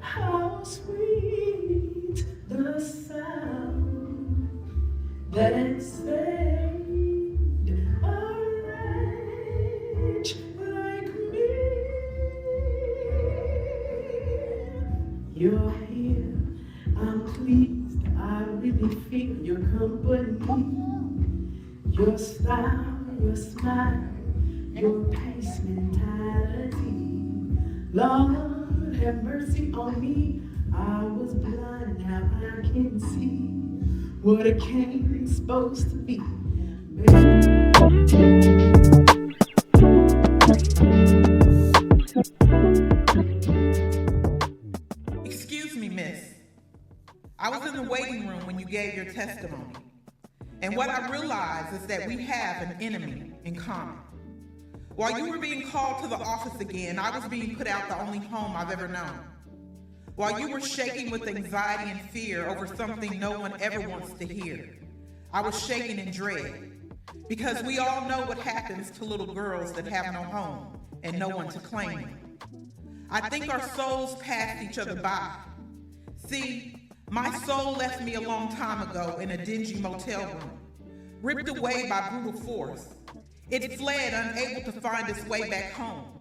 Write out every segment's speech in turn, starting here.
How sweet the sound that saved a wretch like me. You're here, I'm pleased, I really feel your company. Your style, your smile, your pace mentality. Lord, have mercy on me. I was blind, now I can see what a king's supposed to be. Excuse me, miss. I was in the waiting room when you gave your testimony. And what I realized is that we have an enemy in common. While you were being called to the office again, I was being put out the only home I've ever known. While you were shaking with anxiety and fear over something no one ever wants to hear, I was shaking in dread. Because we all know what happens to little girls that have no home and no one to claim them. I think our souls passed each other by. See, my soul left me a long time ago in a dingy motel room, ripped away by brutal force. It fled, unable to find its way back home.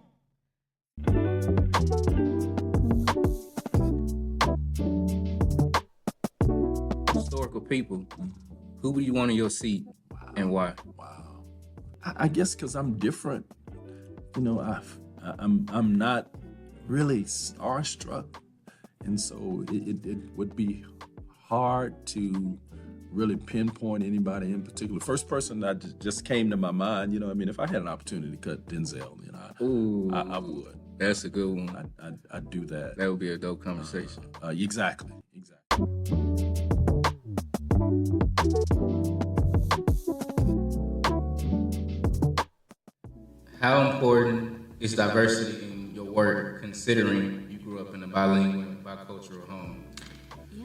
Historical people, who would you want in your seat and why? Wow. I guess because I'm different. You know, I'm not really starstruck. And so it would be hard to really pinpoint anybody in particular. First person that just came to my mind, you know, I mean, if I had an opportunity to cut Denzel, you know, I would. That's a good one. I'd do that. That would be a dope conversation. Exactly. How important is diversity in your work, considering you grew up in a bilingual, bicultural home? Yeah,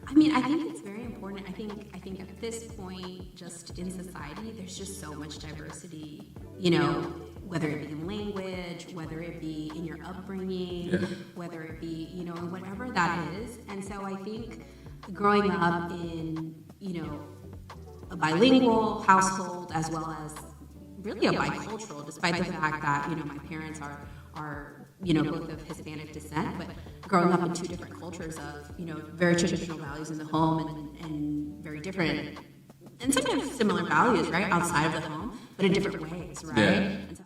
I mean, I think it's very important. I think at this point, just in society, there's just so much diversity. You know, whether it be in language, whether it be in your upbringing, whether it be, you know, whatever that is. And so I think growing up in, you know, a bilingual household as well as really a bicultural, despite the fact that, you know, my parents are you know, both of Hispanic descent, but growing up in two different cultures of, you know, very traditional values in the home and very different, and sometimes similar values, right, outside of the home, but in different ways, right? Yeah. And so,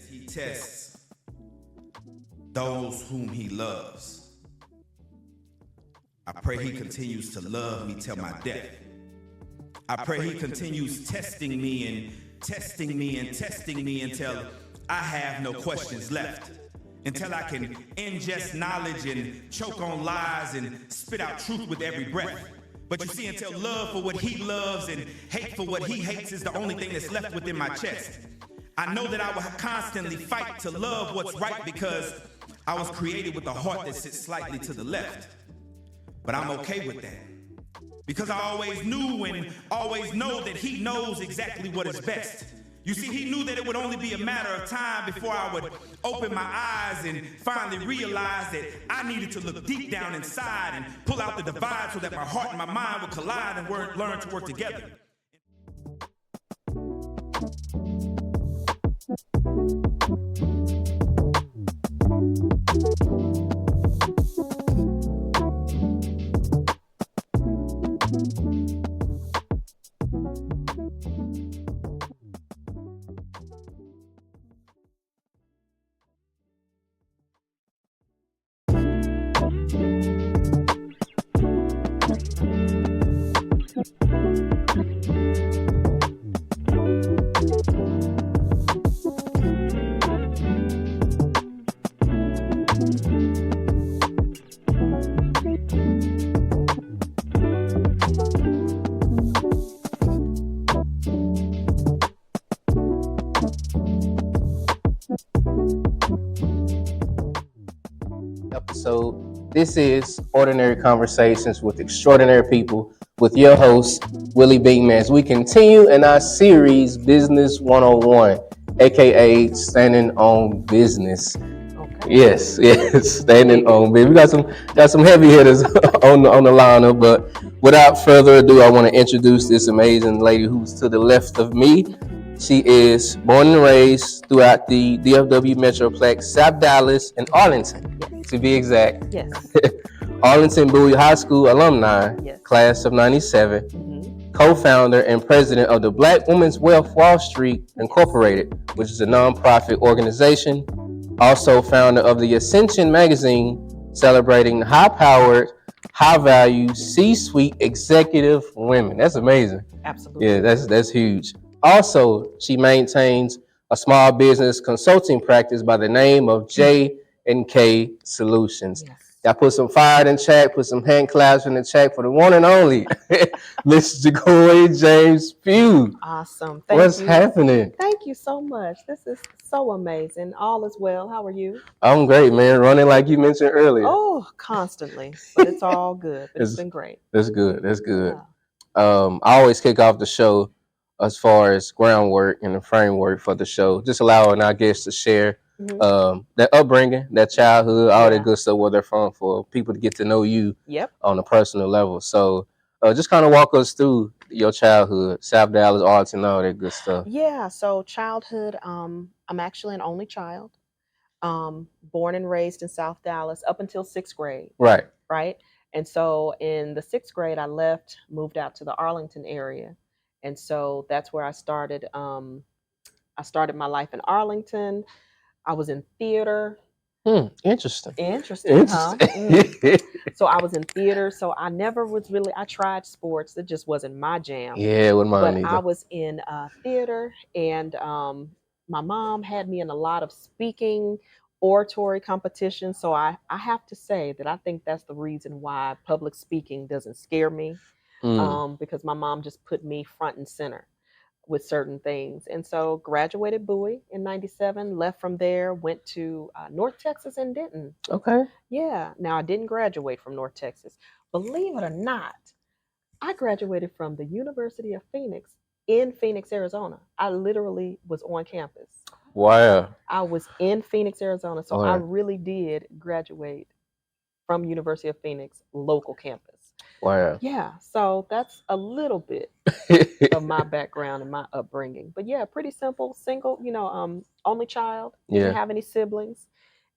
he tests those whom he loves. I pray he continues to love me till my death. I pray he continues testing me and testing me and testing me until I have no questions left. Until I can ingest knowledge and choke on lies and spit out truth with every breath. But you see, until love for what he loves and hate for what he hates is the only thing that's left within my chest. I know that I will constantly fight to love what's right because I was created with a heart that sits slightly to the left. But I'm okay with that. Because I always knew and always know that he knows exactly what is best. You see, he knew that it would only be a matter of time before I would open my eyes and finally realize that I needed to look deep down inside and pull out the divide so that my heart and my mind would collide and learn to work together. Episode. This is Ordinary Conversations with Extraordinary People with your host, Willie Beekman. As we continue in our series, Business 101, aka Standing on Business. Yes, standing on business. We got some heavy hitters on the lineup, but without further ado, I want to introduce this amazing lady who's to the left of me. She is born and raised throughout the DFW Metroplex, South Dallas, and Arlington, to be exact. Yes. Arlington Bowie High School alumni, Yes. class of 97, co-founder and president of the Black Women's Wealth Wall Street Incorporated, which is a nonprofit organization. Also founder of the Ascension Magazine, celebrating high-powered, high-value, C-suite executive women. That's amazing. Absolutely. Yeah, that's huge. Also, she maintains a small business consulting practice by the name of J&K Solutions. Yes. Y'all put some fire in the chat, put some hand claps in the chat for the one and only Miss JaCoi James Pugh. Awesome. What's happening? Thank you so much. This is so amazing. All is well. How are you? I'm great, man. Running like you mentioned earlier. Oh, constantly. But it's all good. It's been great. That's good. That's good. Yeah. I always kick off the show as far as groundwork and the framework for the show, just allowing our guests to share that upbringing, that childhood, all that good stuff, where they're from, for people to get to know you on a personal level. So just kind of walk us through your childhood, South Dallas, Arlington, all that good stuff. Yeah, so childhood, I'm actually an only child, born and raised in South Dallas up until 6th grade. Right. And so in the 6th grade, I left, moved out to the Arlington area. And so that's where I started. I started my life in Arlington. I was in theater. Interesting. Huh? So I was in theater. So I never was really, I tried sports. It just wasn't my jam. Yeah, with mine But either. I was in theater, and my mom had me in a lot of speaking, oratory competitions. So I have to say that I think that's the reason why public speaking doesn't scare me, because my mom just put me front and center with certain things. And so graduated Bowie in 97, left from there, went to North Texas and Denton. Okay. Yeah. Now I didn't graduate from North Texas. Believe it or not, I graduated from the University of Phoenix in Phoenix, Arizona. I literally was on campus. Wow. I was in Phoenix, Arizona. So I really did graduate from University of Phoenix local campus. Wow. Yeah, so that's a little bit of my background and my upbringing. But yeah, pretty simple, single, only child. Didn't have any siblings,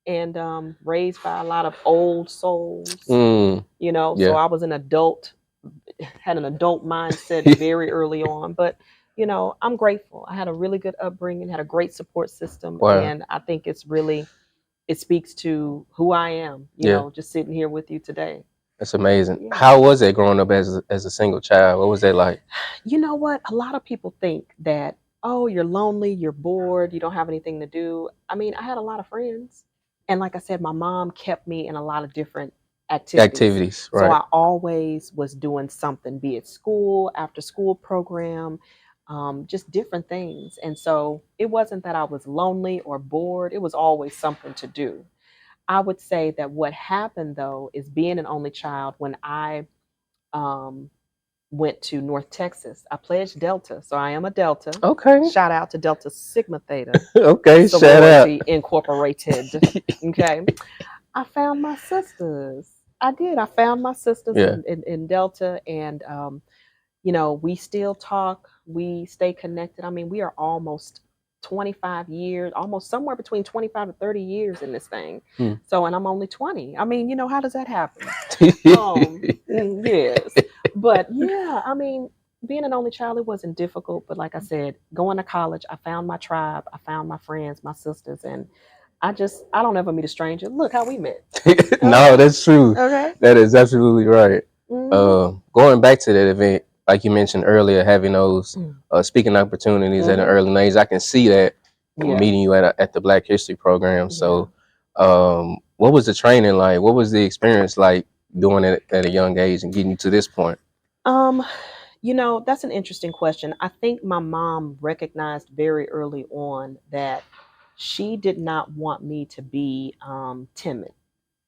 and raised by a lot of old souls. So I was an adult, had an adult mindset very early on. But I'm grateful. I had a really good upbringing, had a great support system, and I think it speaks to who I am. Just sitting here with you today. That's amazing. Yeah. How was it growing up as a single child? What was that like? You know what? A lot of people think that, oh, you're lonely, you're bored, you don't have anything to do. I mean, I had a lot of friends. And like I said, my mom kept me in a lot of different activities. Right. So I always was doing something, be it school, after school program, just different things. And so it wasn't that I was lonely or bored. It was always something to do. I would say that what happened, though, is being an only child. When I went to North Texas, I pledged Delta, so I am a Delta. Okay. Shout out to Delta Sigma Theta. Okay, shout out. Incorporated. Okay. I found my sisters. I did. I found my sisters in Delta, and we still talk. We stay connected. I mean, we are almost 25 years, almost somewhere between 25 to 30 years in this thing. So, and I'm only 20. I mean, how does that happen? Yes. But yeah, I mean, being an only child, it wasn't difficult. But like I said, going to college, I found my tribe. I found my friends, my sisters. And I don't ever meet a stranger. Look how we met. No, that's true. Okay. That is absolutely right. Going back to that event, like you mentioned earlier, having those speaking opportunities at an early age, I can see that meeting you at the Black History program. So what was the training like? What was the experience like doing it at a young age and getting you to this point? That's an interesting question. I think my mom recognized very early on that she did not want me to be timid.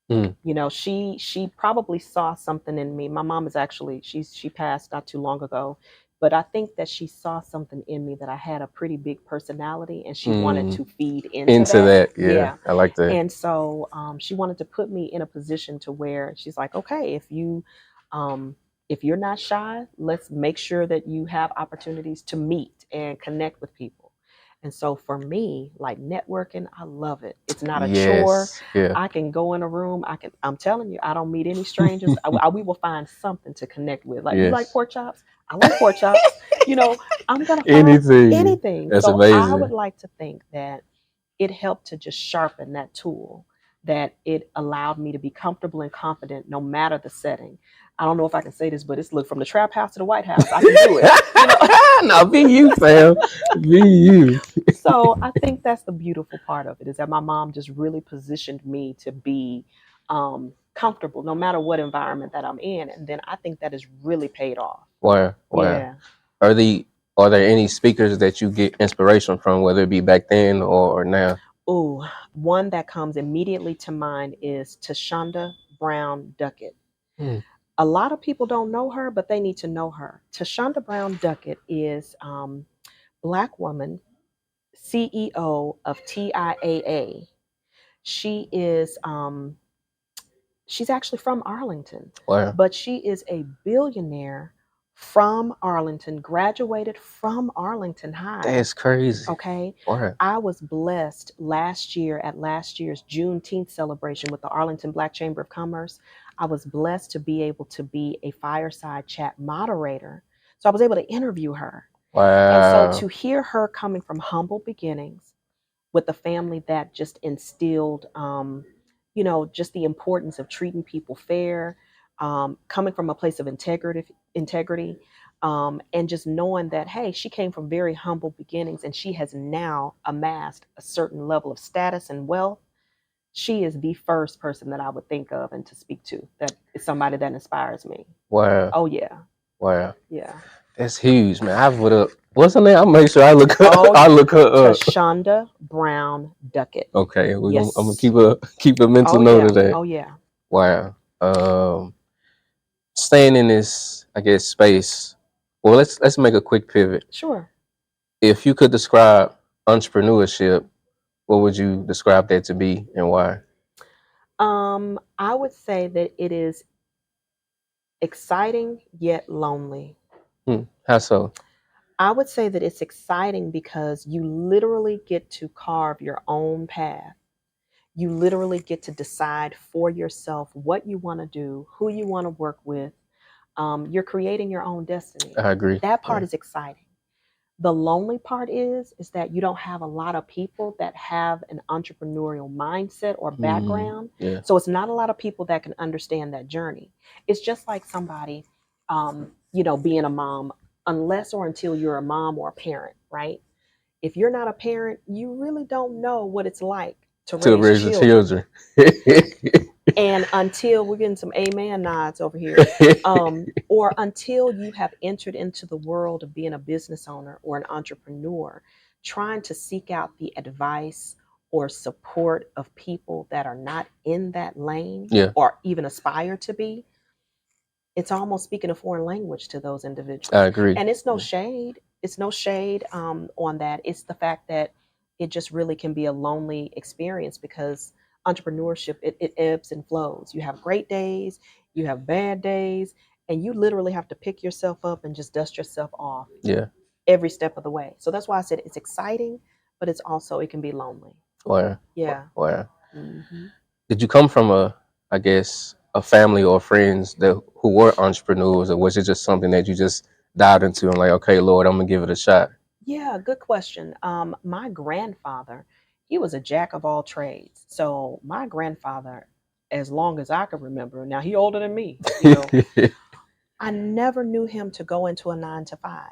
You know, she probably saw something in me. My mom is actually she passed not too long ago, but I think that she saw something in me that I had a pretty big personality, and she wanted to feed into that. Yeah, I like that. And so she wanted to put me in a position to where she's like, okay, if you're not shy, let's make sure that you have opportunities to meet and connect with people. And so for me, like networking, I love it. It's not a chore. Yeah. I can go in a room. I'm telling you, I don't meet any strangers. We will find something to connect with. Like, you like pork chops? I like pork chops. You know, I'm going to find anything. That's so amazing. I would like to think that it helped to just sharpen that tool, that it allowed me to be comfortable and confident no matter the setting. I don't know if I can say this, but it's look from the trap house to the White House. I can do it. You know? No, be you, fam. Be you. So I think that's the beautiful part of it, is that my mom just really positioned me to be comfortable no matter what environment that I'm in. And then I think that has really paid off. Wow. Yeah. Are there any speakers that you get inspiration from, whether it be back then or now? Oh, one that comes immediately to mind is Tashonda Brown Duckett. A lot of people don't know her, but they need to know her. Tashonda Brown Duckett is Black woman, CEO of TIAA. She is she's actually from Arlington, but she is a billionaire from Arlington, graduated from Arlington High. That's crazy. Okay. Wow. I was blessed last year at last year's Juneteenth celebration with the Arlington Black Chamber of Commerce. I was blessed to be able to be a fireside chat moderator. So I was able to interview her. Wow. And so to hear her coming from humble beginnings with a family that just instilled, you know, just the importance of treating people fair, coming from a place of integrity, and just knowing that, hey, she came from very humble beginnings and she has now amassed a certain level of status and wealth. She is the first person that I would think of and to speak to. That is somebody that inspires me. Wow. Oh yeah. Wow. Yeah. That's huge, man. I would have. What's her name? I'll make sure I look her. I look her up. Tashonda Brown Duckett. Okay, I'm gonna keep a mental note of that. Oh yeah. Wow. Staying in this, I guess, space. Well, let's make a quick pivot. Sure. If you could describe entrepreneurship, what would you describe that to be, and why? I would say that it is exciting yet lonely. How so? I would say that it's exciting because you literally get to carve your own path. You literally get to decide for yourself what you want to do, who you want to work with. You're creating your own destiny. I agree. That part is exciting. The lonely part is that you don't have a lot of people that have an entrepreneurial mindset or background. Yeah. So it's not a lot of people that can understand that journey. It's just like somebody, you know, being a mom, unless or until you're a mom or a parent, right? If you're not a parent, you really don't know what it's like to raise the children. And until we're getting some amen nods over here, or until you have entered into the world of being a business owner or an entrepreneur, trying to seek out the advice or support of people that are not in that lane or even aspire to be, it's almost speaking a foreign language to those individuals. I agree. And it's no shade. It's no shade on that. It's the fact that it just really can be a lonely experience because entrepreneurship, it ebbs and flows. You have great days, you have bad days, and you literally have to pick yourself up and just dust yourself off every step of the way. So that's why I said it's exciting, but it's also, it can be lonely. Wow. Yeah. Wow. Mm-hmm. Did you come from a family or friends who were entrepreneurs, or was it just something that you just dived into and like, okay, Lord, I'm gonna give it a shot? Yeah, good question. My grandfather, he was a jack of all trades. So my grandfather, as long as I can remember, now he older than me, you know, I never knew him to go into a 9 to 5.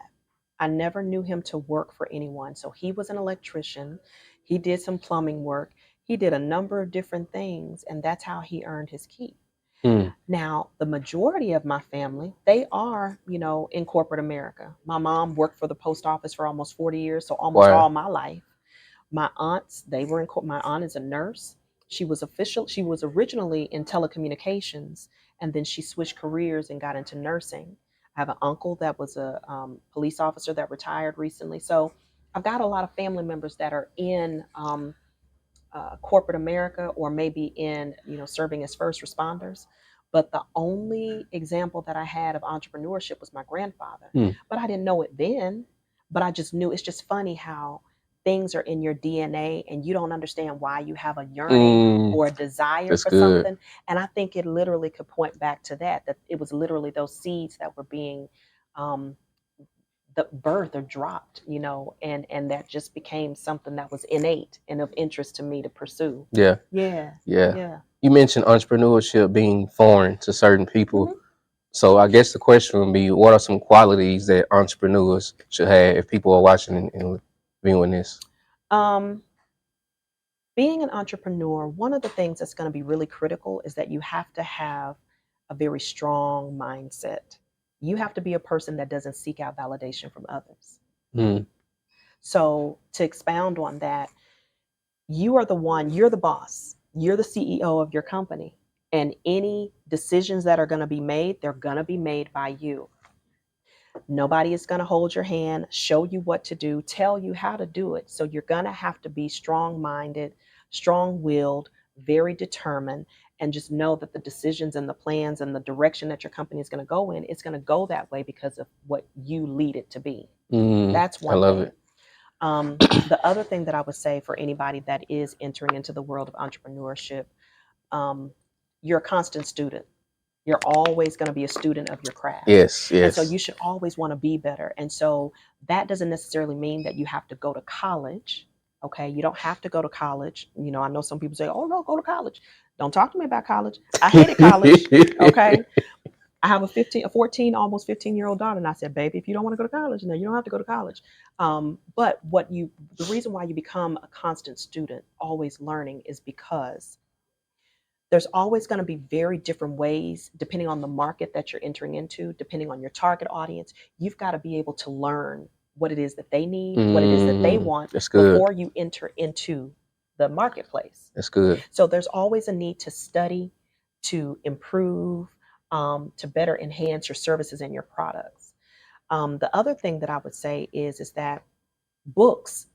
I never knew him to work for anyone. So he was an electrician. He did some plumbing work. He did a number of different things, and that's how he earned his keep. Now, the majority of my family, they are, you know, in corporate America. My mom worked for the post office for almost 40 years, so almost all my life. My aunts, they were in. My aunt is a nurse. She was originally in telecommunications, and then she switched careers and got into nursing. I have an uncle that was a police officer that retired recently. So I've got a lot of family members that are in corporate America, or maybe in, serving as first responders. But the only example that I had of entrepreneurship was my grandfather. But I didn't know it then. But I just knew. It's just funny how things are in your DNA and you don't understand why you have a yearning or a desire for something. And I think it literally could point back to that it was literally those seeds that were being the birth or dropped, and that just became something that was innate and of interest to me to pursue. Yeah. You mentioned entrepreneurship being foreign to certain people. So I guess the question would be, what are some qualities that entrepreneurs should have if people are watching and viewing this? Being an entrepreneur, one of the things that's going to be really critical is that you have to have a very strong mindset. You have to be a person that doesn't seek out validation from others. So to expound on that, you're the boss, you're the CEO of your company, and any decisions that are going to be made, they're going to be made by you. Nobody is going to hold your hand, show you what to do, tell you how to do it. So you're going to have to be strong-minded, strong-willed, very determined, and just know that the decisions and the plans and the direction that your company is going to go in, it's going to go that way because of what you lead it to be. That's one thing. I love it. The other thing that I would say for anybody that is entering into the world of entrepreneurship, you're a constant student. You're always going to be a student of your craft. Yes. And so you should always want to be better. And so that doesn't necessarily mean that you have to go to college. Okay. You don't have to go to college. I know some people say, oh no, go to college. Don't talk to me about college. I hated college. Okay. I have a 14, almost 15-year-old daughter. And I said, baby, if you don't want to go to college, no, you don't have to go to college. But the reason why you become a constant student, always learning, is because there's always going to be very different ways, depending on the market that you're entering into, depending on your target audience. You've got to be able to learn what it is that they need, what it is that they want before you enter into the marketplace. That's good. So there's always a need to study, to improve, to better enhance your services and your products. The other thing that I would say is that books,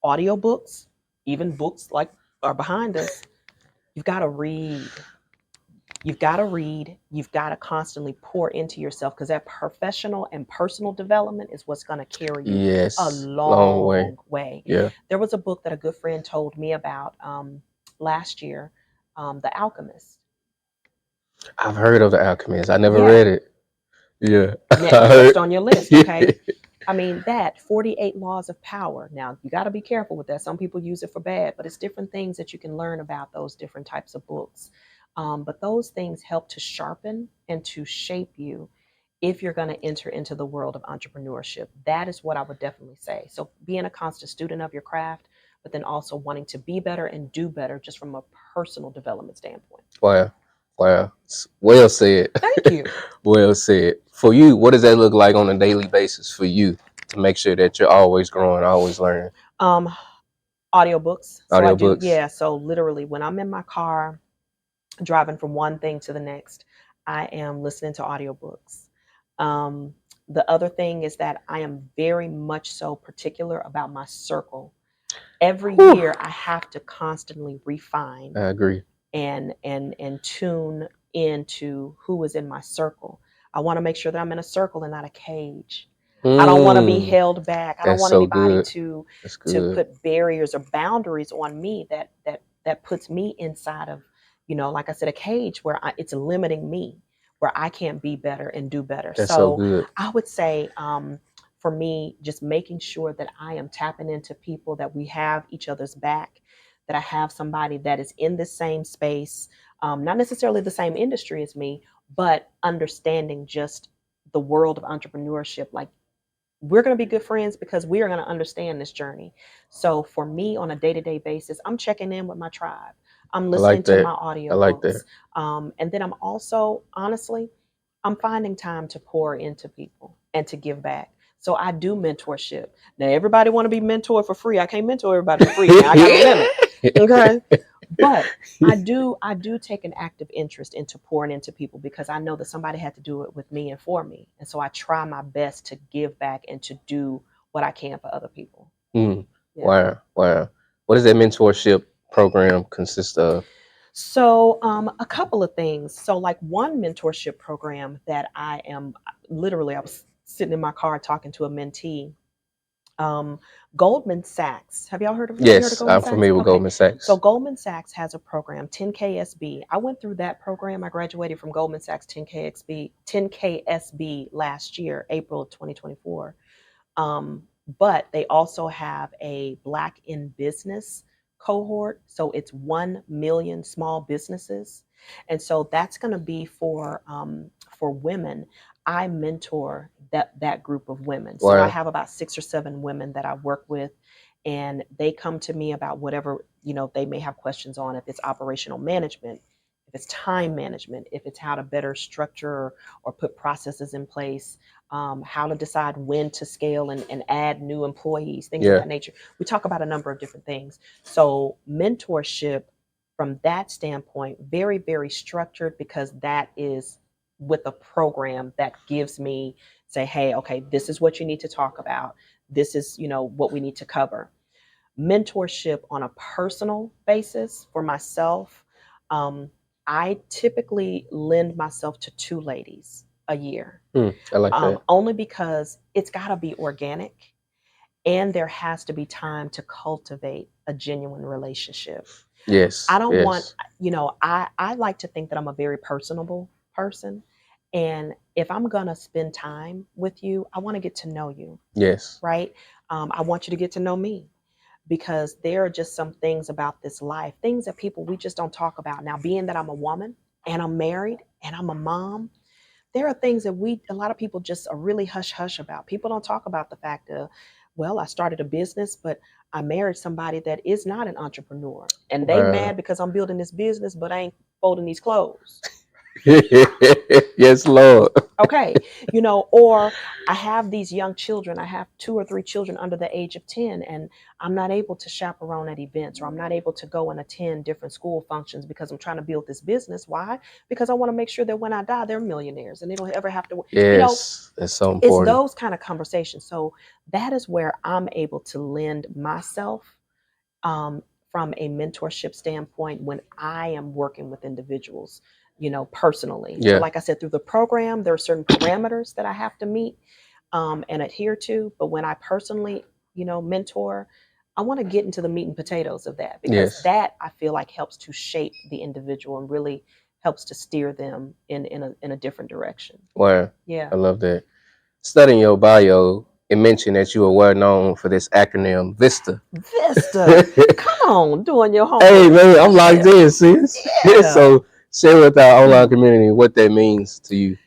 audio books, even books like are behind us, you've got to read. You've got to read. You've got to constantly pour into yourself, because that professional and personal development is what's going to carry you a long way. Yeah. There was a book that a good friend told me about last year, The Alchemist. I've heard of The Alchemist. I never read it. Yeah. Next on your list, okay? I mean, that 48 Laws of Power. Now, you got to be careful with that. Some people use it for bad, but it's different things that you can learn about those different types of books. But those things help to sharpen and to shape you if you're going to enter into the world of entrepreneurship. That is what I would definitely say. So being a constant student of your craft, but then also wanting to be better and do better just from a personal development standpoint. Wow. Well said. Thank you. Well said. For you, what does that look like on a daily basis for you to make sure that you're always growing, always learning? Audiobooks. Audiobooks. So literally when I'm in my car driving from one thing to the next, I am listening to audiobooks. The other thing is that I am very much so particular about my circle. Every year I have to constantly refine. I agree. And tune into who is in my circle. I want to make sure that I'm in a circle and not a cage. I don't want to be held back. I don't want anybody to put barriers or boundaries on me that puts me inside of, like I said, a cage where it's limiting me, where I can't be better and do better. That's so good. I would say, for me, just making sure that I am tapping into people, that we have each other's back, that I have somebody that is in the same space, not necessarily the same industry as me, but understanding just the world of entrepreneurship. Like, we're going to be good friends because we are going to understand this journey. So for me, on a day-to-day basis, I'm checking in with my tribe. I'm listening to my audio books. And then I'm also, honestly, I'm finding time to pour into people and to give back. So I do mentorship. Now everybody want to be mentored for free. I can't mentor everybody for free. Now I got a limit. Okay. But I do take an active interest into pouring into people because I know that somebody had to do it with me and for me. And so I try my best to give back and to do what I can for other people. Yeah. Wow. What does that mentorship program consist of? So a couple of things. So like one mentorship program that I was sitting in my car talking to a mentee. Goldman Sachs. Have y'all heard of? Yes, I'm familiar with Goldman Sachs. So Goldman Sachs has a program, 10KSB. I went through that program. I graduated from Goldman Sachs 10KSB last year, April of 2024. But they also have a Black in Business cohort. So it's 1 million small businesses. And so that's going to be for women. I mentor that group of women. So I have about 6 or 7 women that I work with, and they come to me about whatever, they may have questions on, if it's operational management, if it's time management, if it's how to better structure or put processes in place, how to decide when to scale and add new employees, things of that nature. We talk about a number of different things. So mentorship from that standpoint, very, very structured, because that is with a program that gives me, say, hey, okay, this is what you need to talk about. This is, what we need to cover. Mentorship on a personal basis for myself, I typically lend myself to 2 ladies a year. I like that. Only because it's got to be organic, and there has to be time to cultivate a genuine relationship. Yes. I don't want, I like to think that I'm a very personable person. And if I'm going to spend time with you, I want to get to know you. Yes. Right? I want you to get to know me, because there are just some things about this life, things that we just don't talk about. Now, being that I'm a woman and I'm married and I'm a mom, there are things that a lot of people just are really hush about. People don't talk about the fact of, well, I started a business, but I married somebody that is not an entrepreneur. And they mad because I'm building this business, but I ain't folding these clothes. Yes, Lord. Okay. Or I have these young children. I have 2 or 3 children under the age of 10, and I'm not able to chaperone at events, or I'm not able to go and attend different school functions because I'm trying to build this business. Why? Because I want to make sure that when I die, they're millionaires and they don't ever have to. Yes, that's so important. It's those kind of conversations. So that is where I'm able to lend myself from a mentorship standpoint when I am working with individuals, personally. Yeah. So like I said, through the program, there are certain parameters that I have to meet and adhere to. But when I personally, mentor, I want to get into the meat and potatoes of that, because that I feel like helps to shape the individual and really helps to steer them in a different direction. Wow. Yeah. I love that. Studying your bio, it mentioned that you were well known for this acronym VISTA. VISTA. Come on, doing your homework. Hey man, I'm locked in, sis. Yeah. So share with our online community what that means to you.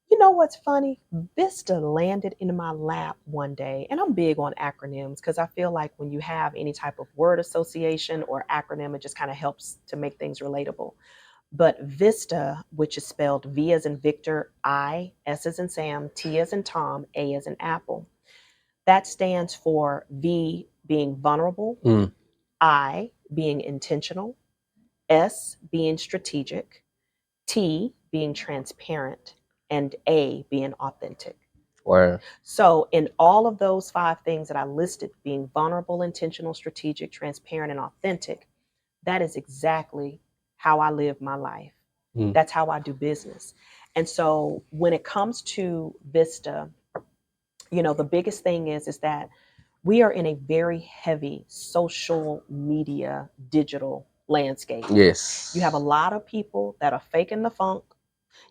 You know what's funny? VISTA landed in my lap one day, and I'm big on acronyms because I feel like when you have any type of word association or acronym, it just kind of helps to make things relatable. But VISTA, which is spelled V as in Victor, I, S as in Sam, T as in Tom, A as in Apple. That stands for V being vulnerable, I being intentional, S being strategic, T being transparent, and A being authentic. Wow. So in all of those 5 things that I listed, being vulnerable, intentional, strategic, transparent, and authentic, that is exactly how I live my life. That's how I do business. And so when it comes to VISTA, the biggest thing is that we are in a very heavy social media, digital landscape. Yes. You have a lot of people that are faking the funk.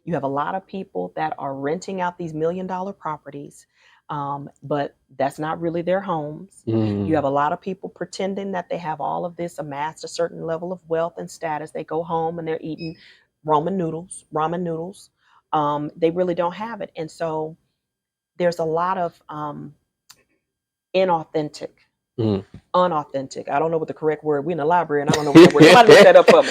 You have a lot of people that are renting out these $1 million properties, but that's not really their homes. You have a lot of people pretending that they have all of this, amassed a certain level of wealth and status. They go home and they're eating ramen noodles. They really don't have it. And so there's a lot of inauthentic, unauthentic. I don't know what the correct word. We're in the library and I don't know what the word. Somebody look that up for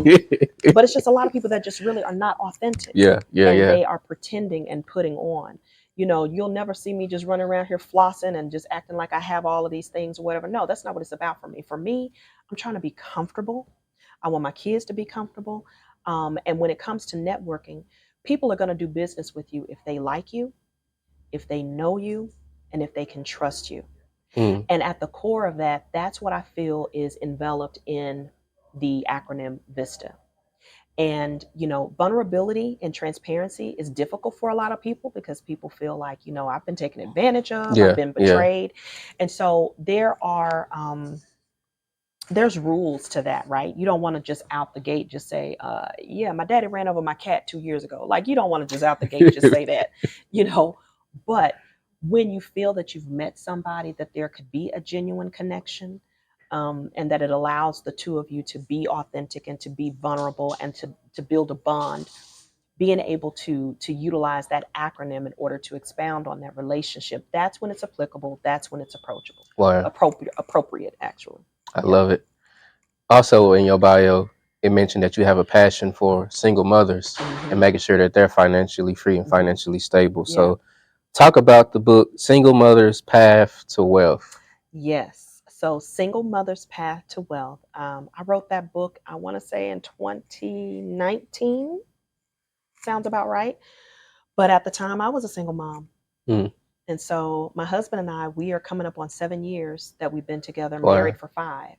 me. But it's just a lot of people that just really are not authentic. Yeah. They are pretending and putting on. You'll never see me just running around here flossing and just acting like I have all of these things or whatever. No, that's not what it's about for me. For me, I'm trying to be comfortable. I want my kids to be comfortable. And when it comes to networking, people are going to do business with you if they like you, if they know you, and if they can trust you. And at the core of that, that's what I feel is enveloped in the acronym VISTA. And, vulnerability and transparency is difficult for a lot of people because people feel like, I've been taken advantage of, I've been betrayed. And so there's rules to that, right? You don't want to just out the gate just say, yeah, my daddy ran over my cat 2 years ago. Like, you don't want to just out the gate just say that, but when you feel that you've met somebody, that there could be a genuine connection, and that it allows the two of you to be authentic and to be vulnerable and to build a bond, being able to utilize that acronym in order to expound on that relationship, that's when it's applicable, that's when it's approachable. Wow. Appropriate, actually. I love it. Also, in your bio, it mentioned that you have a passion for single mothers and making sure that they're financially free and financially stable. So talk about the book, Single Mother's Path to Wealth. Yes. So Single Mother's Path to Wealth. I wrote that book, I want to say in 2019. Sounds about right. But at the time, I was a single mom. And so my husband and I, we are coming up on 7 years that we've been together, married for 5.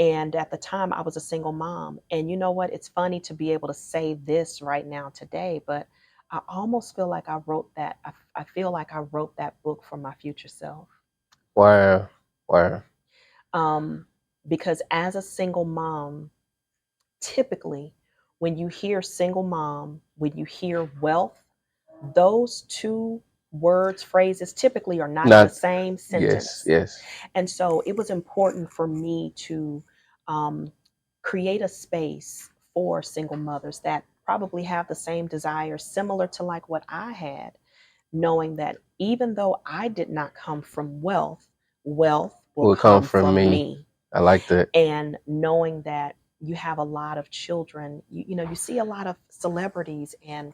And at the time, I was a single mom. And you know what? It's funny to be able to say this right now today, but I almost feel like I wrote that. I feel like I wrote that book for my future self. Wow. Because as a single mom, typically, when you hear single mom, when you hear wealth, those two words, phrases typically are not in the same sentence. Yes. And so it was important for me to create a space for single mothers that probably have the same desires, similar to like what I had, knowing that even though I did not come from wealth will come from me. I like that. And knowing that you have a lot of children, you see a lot of celebrities and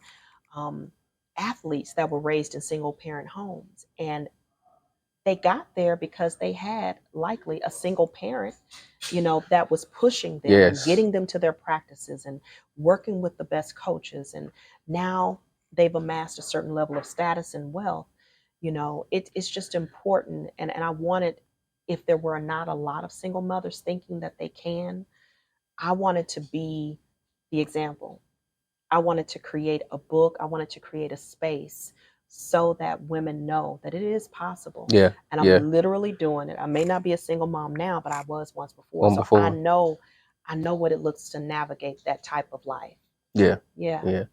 athletes that were raised in single parent homes, and they got there because they had likely a single parent, that was pushing them and getting them to their practices and working with the best coaches. And now they've amassed a certain level of status and wealth. It's just important. And I wanted, if there were not a lot of single mothers thinking that they can, I wanted to be the example. I wanted to create a book. I wanted to create a space so that women know that it is possible. Yeah. And I'm literally doing it. I may not be a single mom now, but I was once before. So I know what it looks to navigate that type of life. Yeah. Yeah.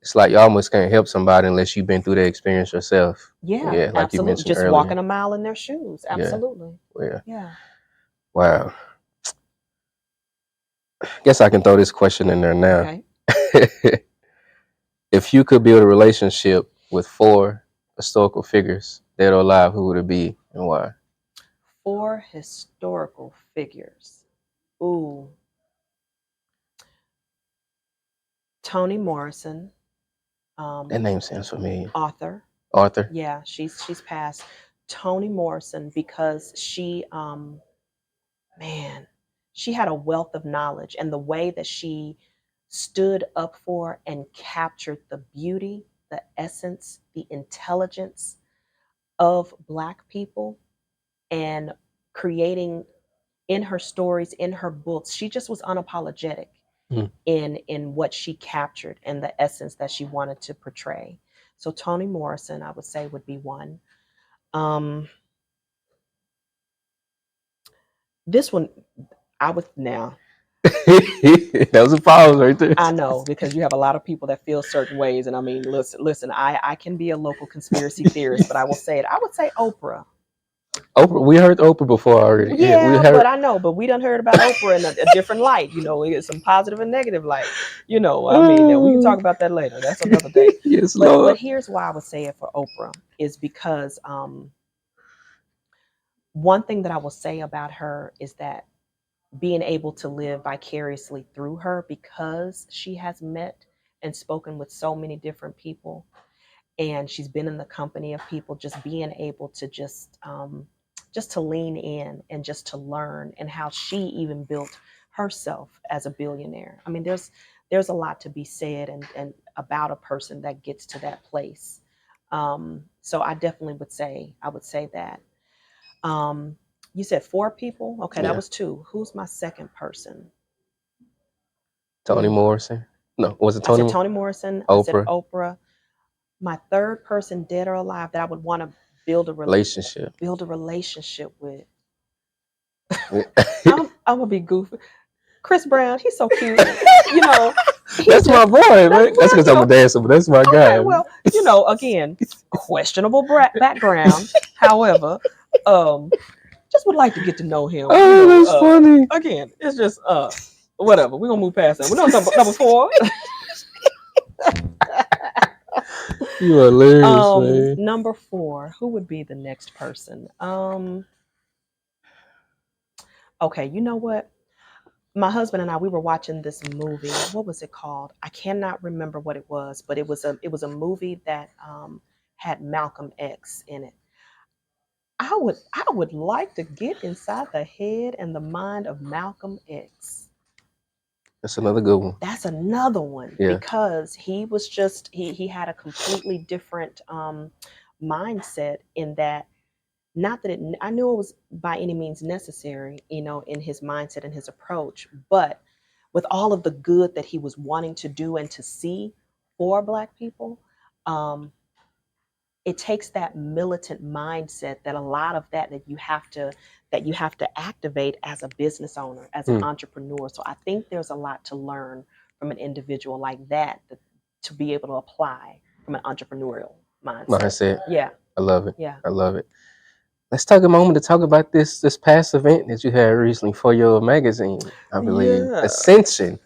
It's like you almost can't help somebody unless you've been through that experience yourself. Yeah, like absolutely. you mentioned Just earlier. walking a mile in their shoes. Absolutely. Yeah. Wow. Guess I can throw this question in there now. Okay. If you could build a relationship with 4 historical figures dead or alive, who would it be and why? 4 historical figures. Ooh. Toni Morrison. That name sounds familiar. Author. Yeah, she's passed. Toni Morrison, because she had a wealth of knowledge, and the way that she stood up for and captured the beauty, the essence, the intelligence of Black people, and creating in her stories, in her books, she just was unapologetic in what she captured and the essence that she wanted to portray. So Toni Morrison, I would say, would be one. This one, I would now. That was a pause right there. I know, because you have a lot of people that feel certain ways, and I mean, listen. I can be a local conspiracy theorist, but I will say it. I would say Oprah. Oprah, we heard Oprah before already. Yeah, but I know, but we done heard about Oprah in a different light. It's some positive and negative light. I mean, we can talk about that later. That's another day. Yes, but here's why I would say it for Oprah is because one thing that I will say about her is that being able to live vicariously through her, because she has met and spoken with so many different people, and she's been in the company of people, just being able to just to lean in and just to learn, and how she even built herself as a billionaire. I mean, there's a lot to be said and about a person that gets to that place. So I definitely would say that. You said 4 people. Okay, Yeah. that was 2. Who's my second person? Toni Morrison. No, was it I Toni? said Toni Morrison. I said Oprah. My third person, dead or alive, that I would want to build a Relationship. with. I'm gonna be goofy. Chris Brown, he's so cute. You know, That's my boy, man. That's because I'm a dancer, but that's my guy. Okay, well, again, questionable background. However, just would like to get to know him. Oh, that's funny. Again, it's just whatever. We're gonna move past that. We're on number 4. You are hilarious, man. Number 4, who would be the next person? Okay, you know what? My husband and I, we were watching this movie. What was it called? I cannot remember what it was, but it was a movie that had Malcolm X in it. I would like to get inside the head and the mind of Malcolm X. That's another good one. That's another one, Yeah. because he was just he had a completely different mindset, in that, not that I knew it was by any means necessary, in his mindset and his approach, but with all of the good that he was wanting to do and to see for Black people, it takes that militant mindset, that a lot of that you have to activate as a business owner, as an entrepreneur. So I think there's a lot to learn from an individual like that to be able to apply from an entrepreneurial mindset. Yeah. I love it. Yeah. I love it. Let's take a moment to talk about this past event that you had recently for your magazine, I believe. Yeah. Ascension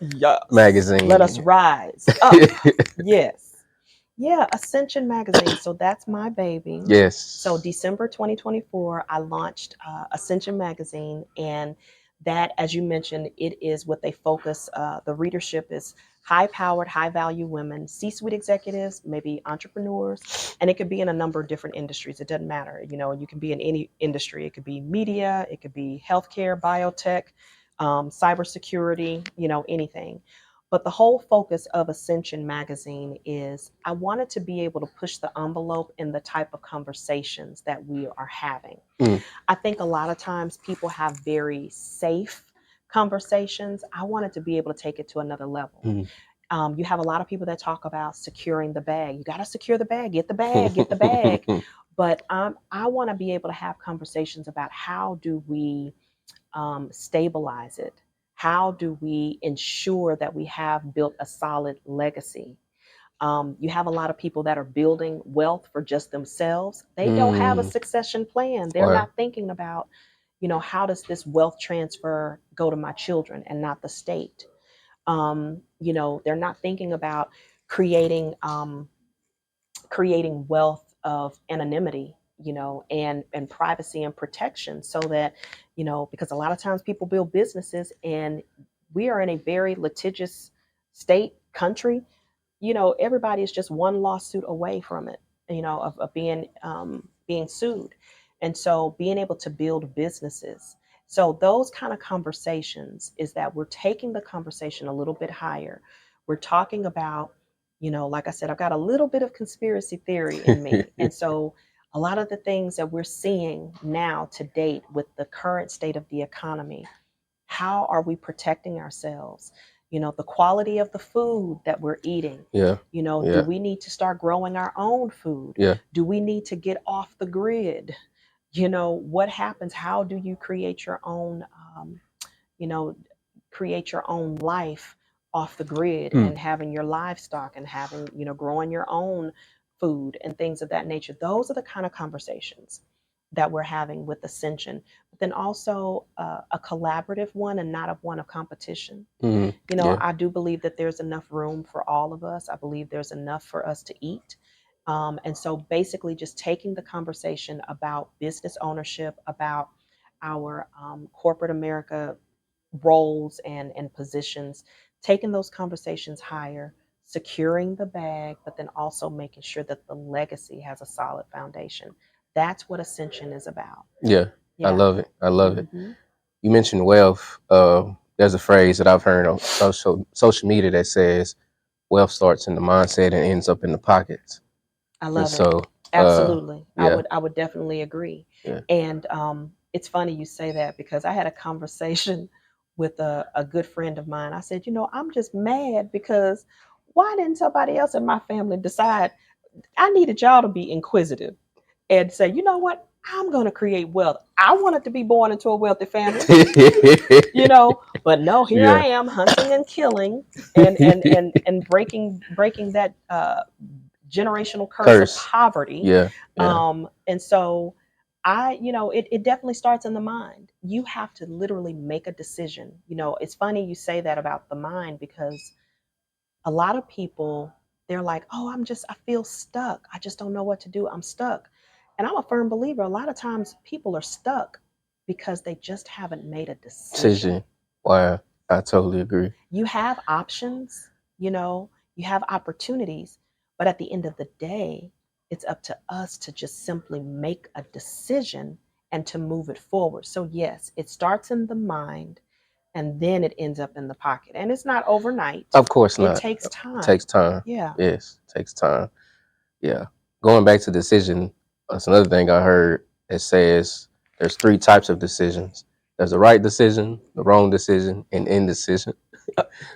Magazine. Let us rise up. Yes. Yeah, Ascension Magazine. So that's my baby. Yes. So December 2024, I launched Ascension Magazine, and that, as you mentioned, it is what they focus. The readership is high-powered, high-value women, C-suite executives, maybe entrepreneurs, and it could be in a number of different industries. It doesn't matter. You can be in any industry. It could be media, it could be healthcare, biotech, cybersecurity, anything. But the whole focus of Ascension Magazine is I wanted to be able to push the envelope in the type of conversations that we are having. I think a lot of times people have very safe conversations. I wanted to be able to take it to another level. You have a lot of people that talk about securing the bag. You got to secure the bag, get the bag, get the bag. But I want to be able to have conversations about how do we stabilize it? How do we ensure that we have built a solid legacy? You have a lot of people that are building wealth for just themselves. They don't have a succession plan. They're not thinking about, how does this wealth transfer go to my children and not the state? They're not thinking about creating wealth of anonymity, and privacy and protection, so that, because a lot of times people build businesses, and we are in a very litigious state, country. Everybody is just one lawsuit away from it, of being sued. And so being able to build businesses. So those kind of conversations is that we're taking the conversation a little bit higher. We're talking about, like I said, I've got a little bit of conspiracy theory in me. And so a lot of the things that we're seeing now to date with the current state of the economy, how are we protecting ourselves? The quality of the food that we're eating. Yeah. Do we need to start growing our own food? Yeah. Do we need to get off the grid? What happens? How do you create your own, create your own life off the grid, and having your livestock, and having, growing your own food and things of that nature? Those are the kind of conversations that we're having with Ascension, but then also a collaborative one, and not one of competition. I do believe that there's enough room for all of us. I believe there's enough for us to eat. And so basically just taking the conversation about business ownership, about our corporate America roles and positions, taking those conversations higher, securing the bag, but then also making sure that the legacy has a solid foundation. That's what Ascension is about. Yeah, I Yeah. love it. I love it. Mhm. You mentioned wealth. There's a phrase that I've heard on social media that says wealth starts in the mindset and ends up in the pockets. I And love it. so, Absolutely. yeah, I would definitely agree. yeah. And it's funny you say that because I had a conversation with a good friend of mine. I said, I'm just mad because why didn't somebody else in my family decide I needed y'all to be inquisitive and say, you know what? I'm going to create wealth. I wanted to be born into a wealthy family, but no, here I Yeah. am hunting and killing and breaking that generational curse of poverty. Yeah, yeah. And so it definitely starts in the mind. You have to literally make a decision. It's funny you say that about the mind because a lot of people, they're like, oh, I feel stuck. I just don't know what to do. I'm stuck. And I'm a firm believer. A lot of times people are stuck because they just haven't made a decision. Wow, I totally agree. You have options, you have opportunities, but at the end of the day, it's up to us to just simply make a decision and to move it forward. So yes, it starts in the mind and then it ends up in the pocket. And it's not overnight. Of course not. It takes time. It takes time. Yeah. Yes, it takes time. Yeah. Going back to decision, that's another thing I heard. It says there's 3 types of decisions. There's the right decision, the wrong decision, and indecision.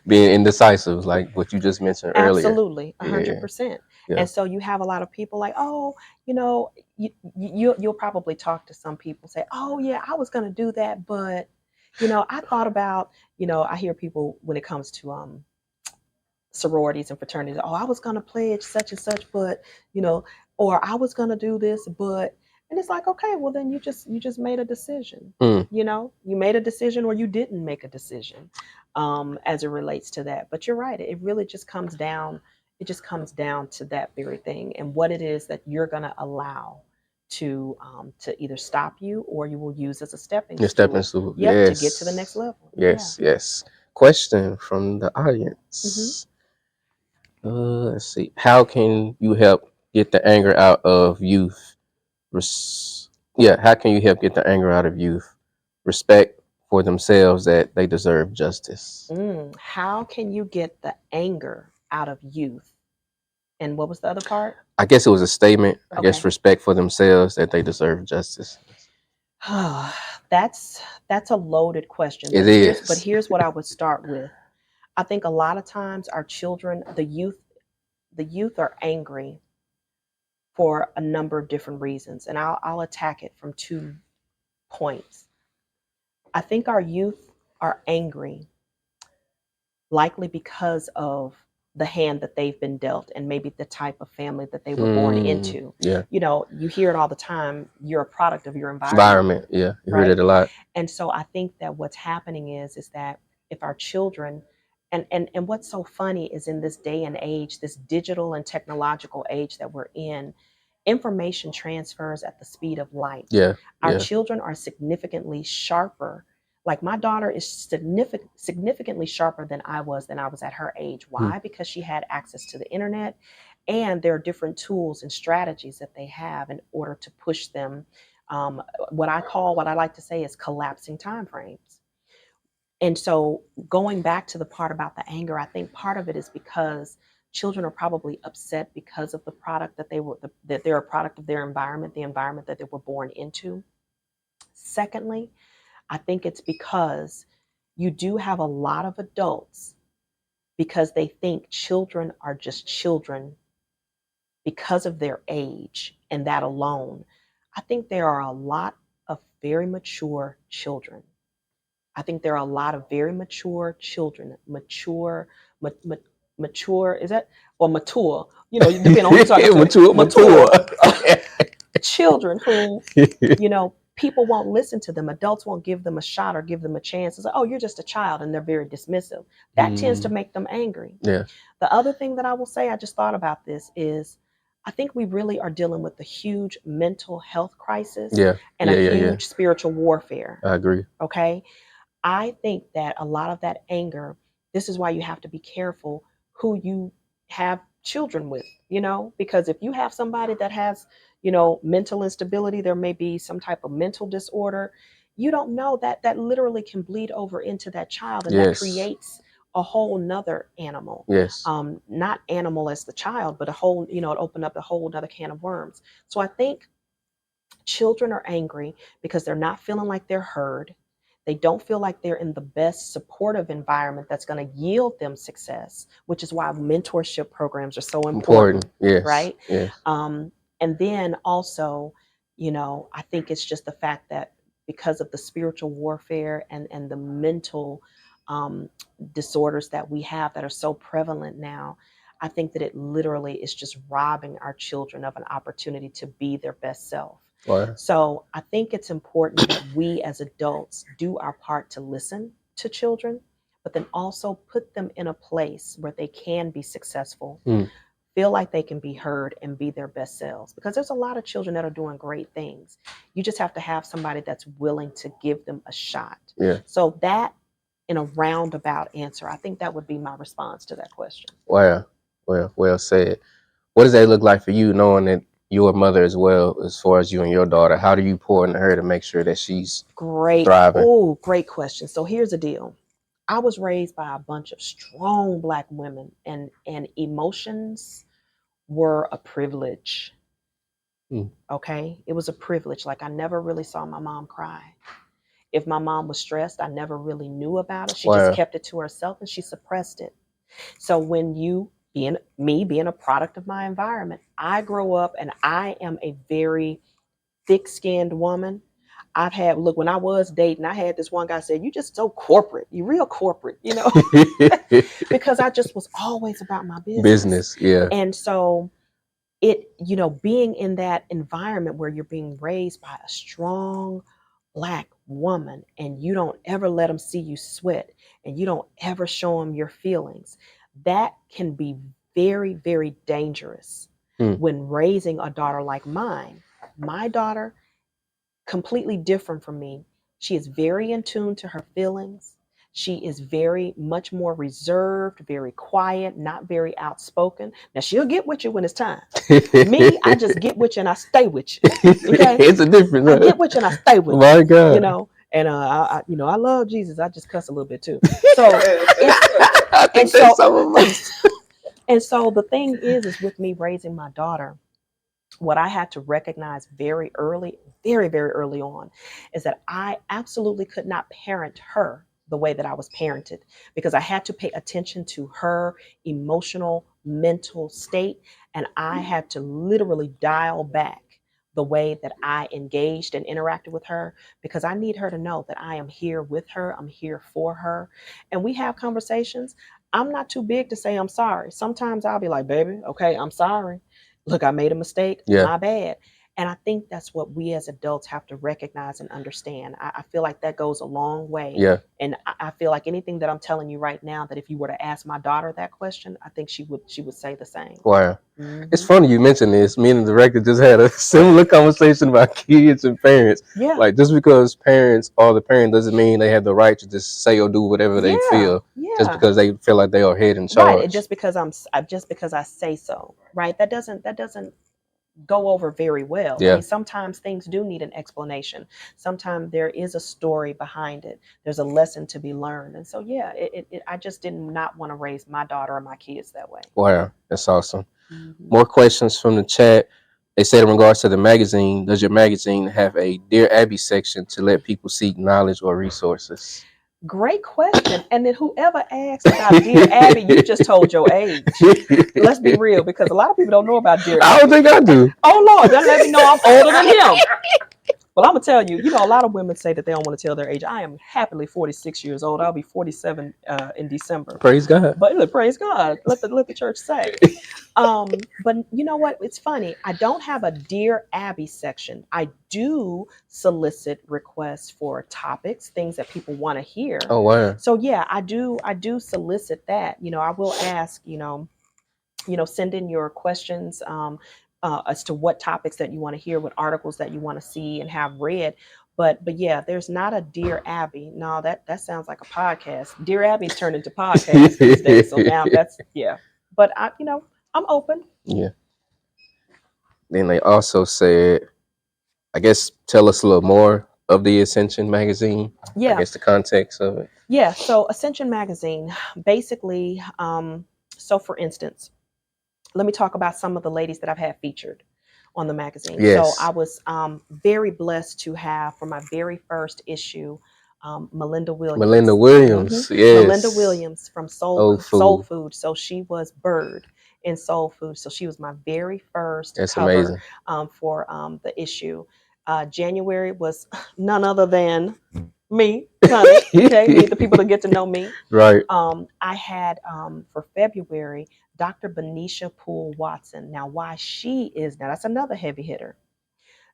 Being indecisive, like what you just mentioned earlier. Absolutely, 100%. Yeah. And so you have a lot of people like, oh, you'll probably talk to some people say, oh yeah, I was going to do that, but I thought about, I hear people when it comes to sororities and fraternities, oh, I was going to pledge such and such, but or I was going to do this, but, and it's like, okay, well then you just made a decision. You made a decision or you didn't make a decision as it relates to that. But you're right, it really just comes down to that very thing and what it is that you're going to allow to either stop you or you will use as a stepping stool. Yep, to get to the next level. Yes, yes. Question from the audience. Let's see. How can you help get the anger out of youth? How can you help get the anger out of youth? Respect for themselves that they deserve justice. How can you get the anger out of youth? And what was the other part? I guess it was a statement. I guess respect for themselves that they deserve justice. That's a loaded question. It is. But here's what I would start with. I think a lot of times our children, the youth are angry for a number of different reasons. And I'll attack it from 2 points. I think our youth are angry likely because of the hand that they've been dealt and maybe the type of family that they were born into. Yeah. You hear it all the time. You're a product of your environment. Yeah. You heard it a lot. And so I think that what's happening is that if our children, and what's so funny is in this day and age, this digital and technological age that we're in, information transfers at the speed of light. Yeah. Our children are significantly sharper. Like my daughter is significantly sharper than I was at her age. Why? Because she had access to the internet, and there are different tools and strategies that they have in order to push them. What I like to say is collapsing timeframes. And so going back to the part about the anger, I think part of it is because children are probably upset because of the product that they're a product of their environment, the environment that they were born into. Secondly, I think it's because you do have a lot of adults because they think children are just children because of their age and that alone. I think there are a lot of very mature children. I think there are a lot of very mature children, mature, is that, or mature, depending on who you're talking to. Mature. Children who, people won't listen to them. Adults won't give them a shot or give them a chance. It's like, oh, you're just a child, and they're very dismissive. That tends to make them angry. Yeah. The other thing that I will say, I just thought about this, is I think we really are dealing with a huge mental health crisis and a huge spiritual warfare. I agree. Okay. I think that a lot of that anger, this is why you have to be careful who you have children with, because if you have somebody that has, mental instability, there may be some type of mental disorder. You don't know that literally can bleed over into that child, and that Yes. creates a whole nother animal. Yes. Not animal as the child, but a whole, it opened up a whole nother can of worms. So I think children are angry because they're not feeling like they're heard. They don't feel like they're in the best supportive environment that's going to yield them success, which is why mentorship programs are so important. Yes. Right? Yes. And then also, I think it's just the fact that because of the spiritual warfare and the mental disorders that we have that are so prevalent now, I think that it literally is just robbing our children of an opportunity to be their best self. Wow. So I think it's important that we as adults do our part to listen to children, but then also put them in a place where they can be successful, feel like they can be heard, and be their best selves. Because there's a lot of children that are doing great things. You just have to have somebody that's willing to give them a shot. Yeah. So that, in a roundabout answer, I think that would be my response to that question. Wow. Well said. What does that look like for you, knowing that your mother as well, as far as you and your daughter? How do you pour into her to make sure that she's thriving? Oh, great question. So here's the deal. I was raised by a bunch of strong Black women, and emotions were a privilege. Okay? It was a privilege. Like, I never really saw my mom cry. If my mom was stressed, I never really knew about it. She just kept it to herself, and she suppressed it. So when being a product of my environment, I grow up and I am a very thick-skinned woman. When I was dating, I had this one guy say, "You just so corporate. You real corporate," because I just was always about my business. Yeah. And so being in that environment where you're being raised by a strong Black woman, and you don't ever let them see you sweat, and you don't ever show them your feelings, that can be very, very dangerous when raising a daughter like mine. My daughter, completely different from me. She is very in tune to her feelings. She is very much more reserved, very quiet, not very outspoken. Now, she'll get with you when it's time. Me, I just get with you and I stay with you. Okay? It's a difference. I get with you and I stay with you. My God. And I love Jesus. I just cuss a little bit too. So I think that's some of us. And so the thing is with me raising my daughter, what I had to recognize very early, very, very early on, is that I absolutely could not parent her the way that I was parented, because I had to pay attention to her emotional, mental state, and I had to literally dial back the way that I engaged and interacted with her, because I need her to know that I am here with her, I'm here for her, and we have conversations. I'm not too big to say I'm sorry. Sometimes I'll be like, "Baby, okay, I'm sorry. Look, I made a mistake. Yeah. My bad." And I think that's what we as adults have to recognize and understand. I feel like that goes a long way. Yeah. And I feel like anything that I'm telling you right now, that if you were to ask my daughter that question, I think she would say the same. Wow. It's funny you mentioned this. Me and the director just had a similar conversation about kids and parents. Yeah. Like, just because parents are the parent doesn't mean they have the right to just say or do whatever they feel. Yeah. Just because they feel like they are head in charge. Right. And just because I say so, right? That doesn't go over very well. Yeah. I mean, sometimes things do need an explanation. Sometimes there is a story behind it. There's a lesson to be learned. And so, yeah, I just did not want to raise my daughter or my kids that way. Wow, that's awesome. More questions from the chat. They said in regards to the magazine, does your magazine have a Dear Abby section to let people seek knowledge or resources? Great question. And then whoever asked about Dear Abby, you just told your age. Let's be real, because a lot of people don't know about Dear Abby. I don't think I do. Oh, Lord, don't let me know I'm older than him. Well, I'm going to tell you, a lot of women say that they don't want to tell their age. I am happily 46 years old. I'll be 47 in December. Praise God. But look, praise God. Let the church say. But you know what? It's funny. I don't have a Dear Abby section. I do solicit requests for topics, things that people want to hear. Oh, wow. So yeah, I do solicit that. I will ask, send in your questions as to what topics that you want to hear, what articles that you want to see and have read. But yeah, there's not a Dear Abby. No, that sounds like a podcast. Dear Abby's turned into podcast these days. So now but I'm open. Yeah. Then they also said, I guess, tell us a little more of the Ascension magazine. Yeah. I guess the context of it. Yeah. So Ascension Magazine, basically, so for instance, let me talk about some of the ladies that I've had featured on the magazine. Yes. So I was very blessed to have, for my very first issue, Melinda Williams. Melinda Williams, yes. Melinda Williams from Soul Food. So she was Bird in Soul Food. So she was my very first That's cover amazing. For the issue. January was none other than me, honey. Okay, meet the people that get to know me. Right. I had for February Dr. Benicia Poole Watson. Now, why she is now, that's another heavy hitter.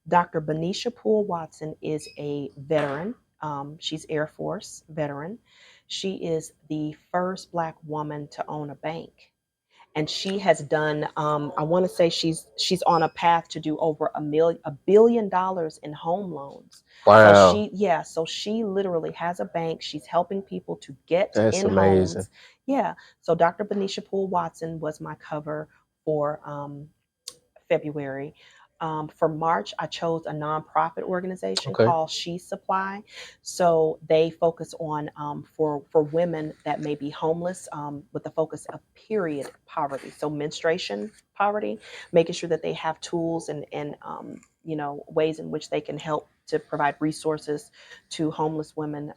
Dr. Benicia Poole Watson is a veteran. She's Air Force veteran. She is the first Black woman to own a bank. And she has done, I want to say she's on a path to do over $1 billion in home loans. Wow. So she literally has a bank. She's helping people to get That's in amazing. homes. Yeah. So Dr. Benicia Poole Watson was my cover for February. For March, I chose a nonprofit organization called She Supply. So they focus on for women that may be homeless with the focus of period poverty. So menstruation poverty, making sure that they have tools and ways in which they can help to provide resources to homeless women.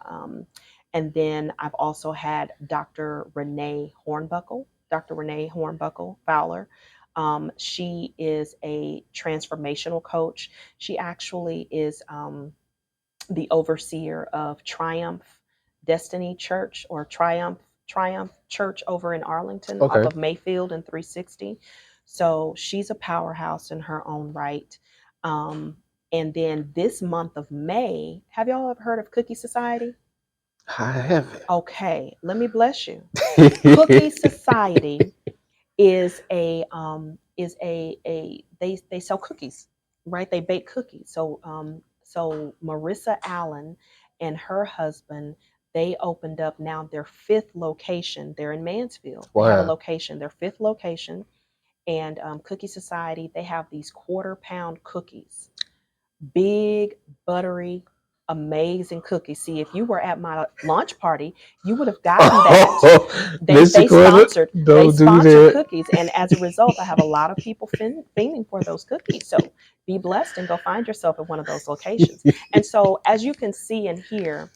And then I've also had Dr. Renee Hornbuckle Fowler. She is a transformational coach. She actually is the overseer of Triumph Destiny Church, or Triumph Church over in Arlington, off of Mayfield and 360. So she's a powerhouse in her own right. And then this month of May, have y'all ever heard of Cookie Society? I haven't. Okay, let me bless you. Cookie Society is they sell cookies, right? They bake cookies. So Marissa Allen and her husband, they opened up now their 5th location. They're in Mansfield. Wow. They have a location, their 5th location. And Cookie Society, they have these 1/4 pound cookies, big, buttery, amazing cookies. See, if you were at my launch party, you would have gotten that. They sponsored cookies, and as a result, I have a lot of people fiending for those cookies. So be blessed and go find yourself at one of those locations. And so, as you can see and hear,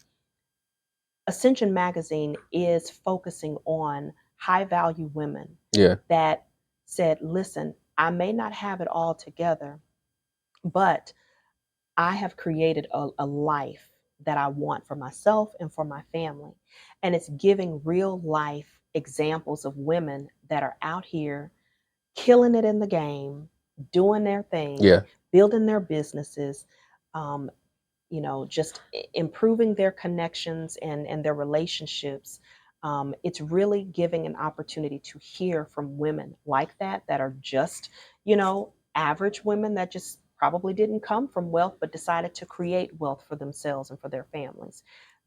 Ascension Magazine is focusing on high-value women that said, listen, I may not have it all together, but I have created a life that I want for myself and for my family. And it's giving real life examples of women that are out here killing it in the game, doing their thing, building their businesses, just improving their connections and their relationships. It's really giving an opportunity to hear from women like that are just, average women that just probably didn't come from wealth, but decided to create wealth for themselves and for their families.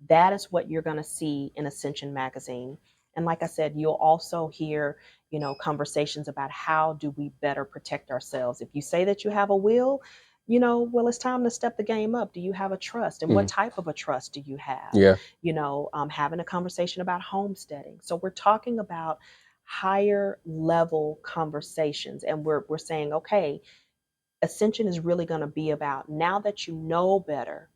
That is what you're going to see in Ascension Magazine. And like I said, you'll also hear, conversations about how do we better protect ourselves. If you say that you have a will, well, it's time to step the game up. Do you have a trust? And what type of a trust do you have? Yeah. Having a conversation about homesteading. So we're talking about higher level conversations. And we're saying, okay, Ascension is really going to be about, now that you know better,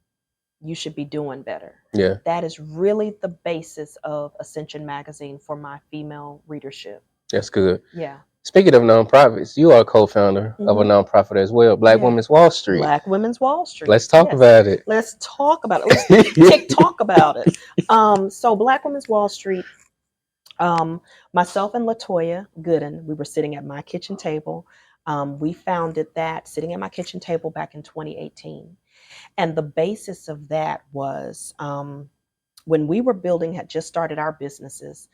you should be doing better. Yeah. That is really the basis of Ascension Magazine for my female readership. That's good. Yeah. Speaking of nonprofits, you are a co-founder of a nonprofit as well, Black Women's Wall Street. Black Women's Wall Street. Let's talk about it. Let's talk about it. Let's talk about it. So Black Women's Wall Street, myself and LaToya Gooden, we were sitting at my kitchen table. We founded that sitting at my kitchen table back in 2018. And the basis of that was when we were had just started our businesses,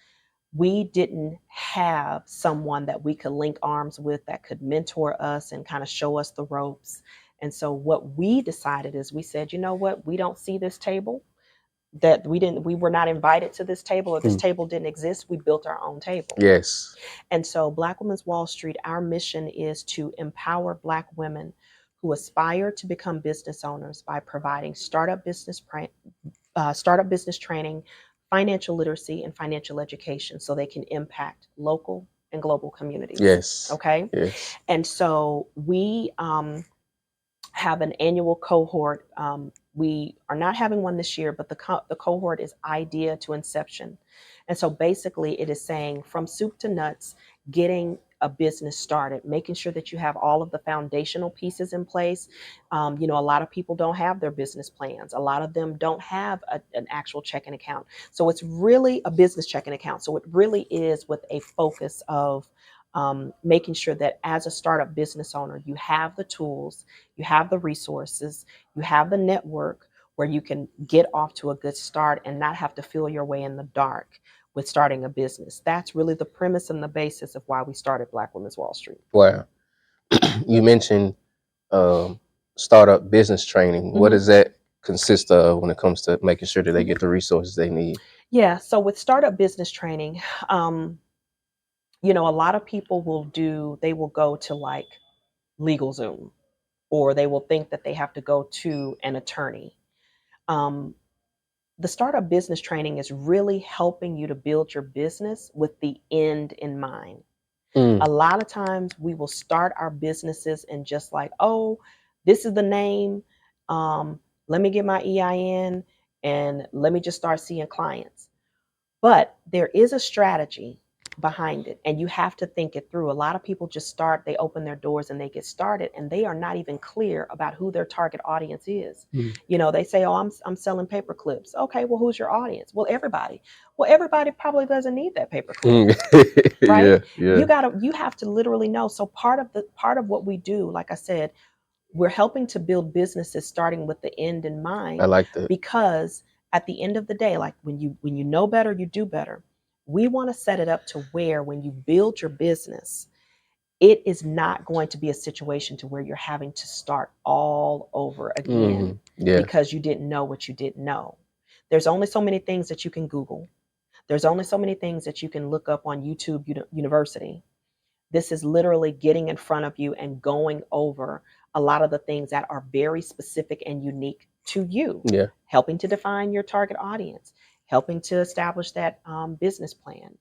we didn't have someone that we could link arms with that could mentor us and kind of show us the ropes. And so what we decided is we said, you know what, we don't see this table. that we were not invited to this table, or this table didn't exist. We built our own table. Yes. And so Black Women's Wall Street, our mission is to empower Black women who aspire to become business owners by providing startup business training, financial literacy, and financial education so they can impact local and global communities. Yes. Okay. Yes. And so we have an annual cohort. We are not having one this year, but the cohort is idea to inception. And so basically it is saying from soup to nuts, getting a business started, making sure that you have all of the foundational pieces in place. A lot of people don't have their business plans. A lot of them don't have an actual checking account. So it's really a business checking account. So it really is with a focus of making sure that as a startup business owner, you have the tools, you have the resources, you have the network where you can get off to a good start and not have to feel your way in the dark with starting a business. That's really the premise and the basis of why we started Black Women's Wall Street. Wow. You mentioned startup business training. What does that consist of when it comes to making sure that they get the resources they need? Yeah, so with startup business training, a lot of people will go to like LegalZoom, or they will think that they have to go to an attorney. The startup business training is really helping you to build your business with the end in mind. A lot of times we will start our businesses and just like, oh, this is the name. Let me get my EIN and let me just start seeing clients. But there is a strategy behind it, and you have to think it through. A lot of people just start, they open their doors and they get started, and they are not even clear about who their target audience is. They say, oh, I'm selling paper clips. Okay, well, who's your audience? Well, everybody. Well, everybody probably doesn't need that paper clip. Right? Yeah. You have to literally know. So part of what we do, like I said, we're helping to build businesses starting with the end in mind. I like that. Because at the end of the day, like when you know better, you do better. We want to set it up to where when you build your business, it is not going to be a situation to where you're having to start all over again because you didn't know what you didn't know. There's only so many things that you can Google. There's only so many things that you can look up on YouTube University. This is literally getting in front of you and going over a lot of the things that are very specific and unique to you. Yeah. Helping to define your target audience, helping to establish that business plan,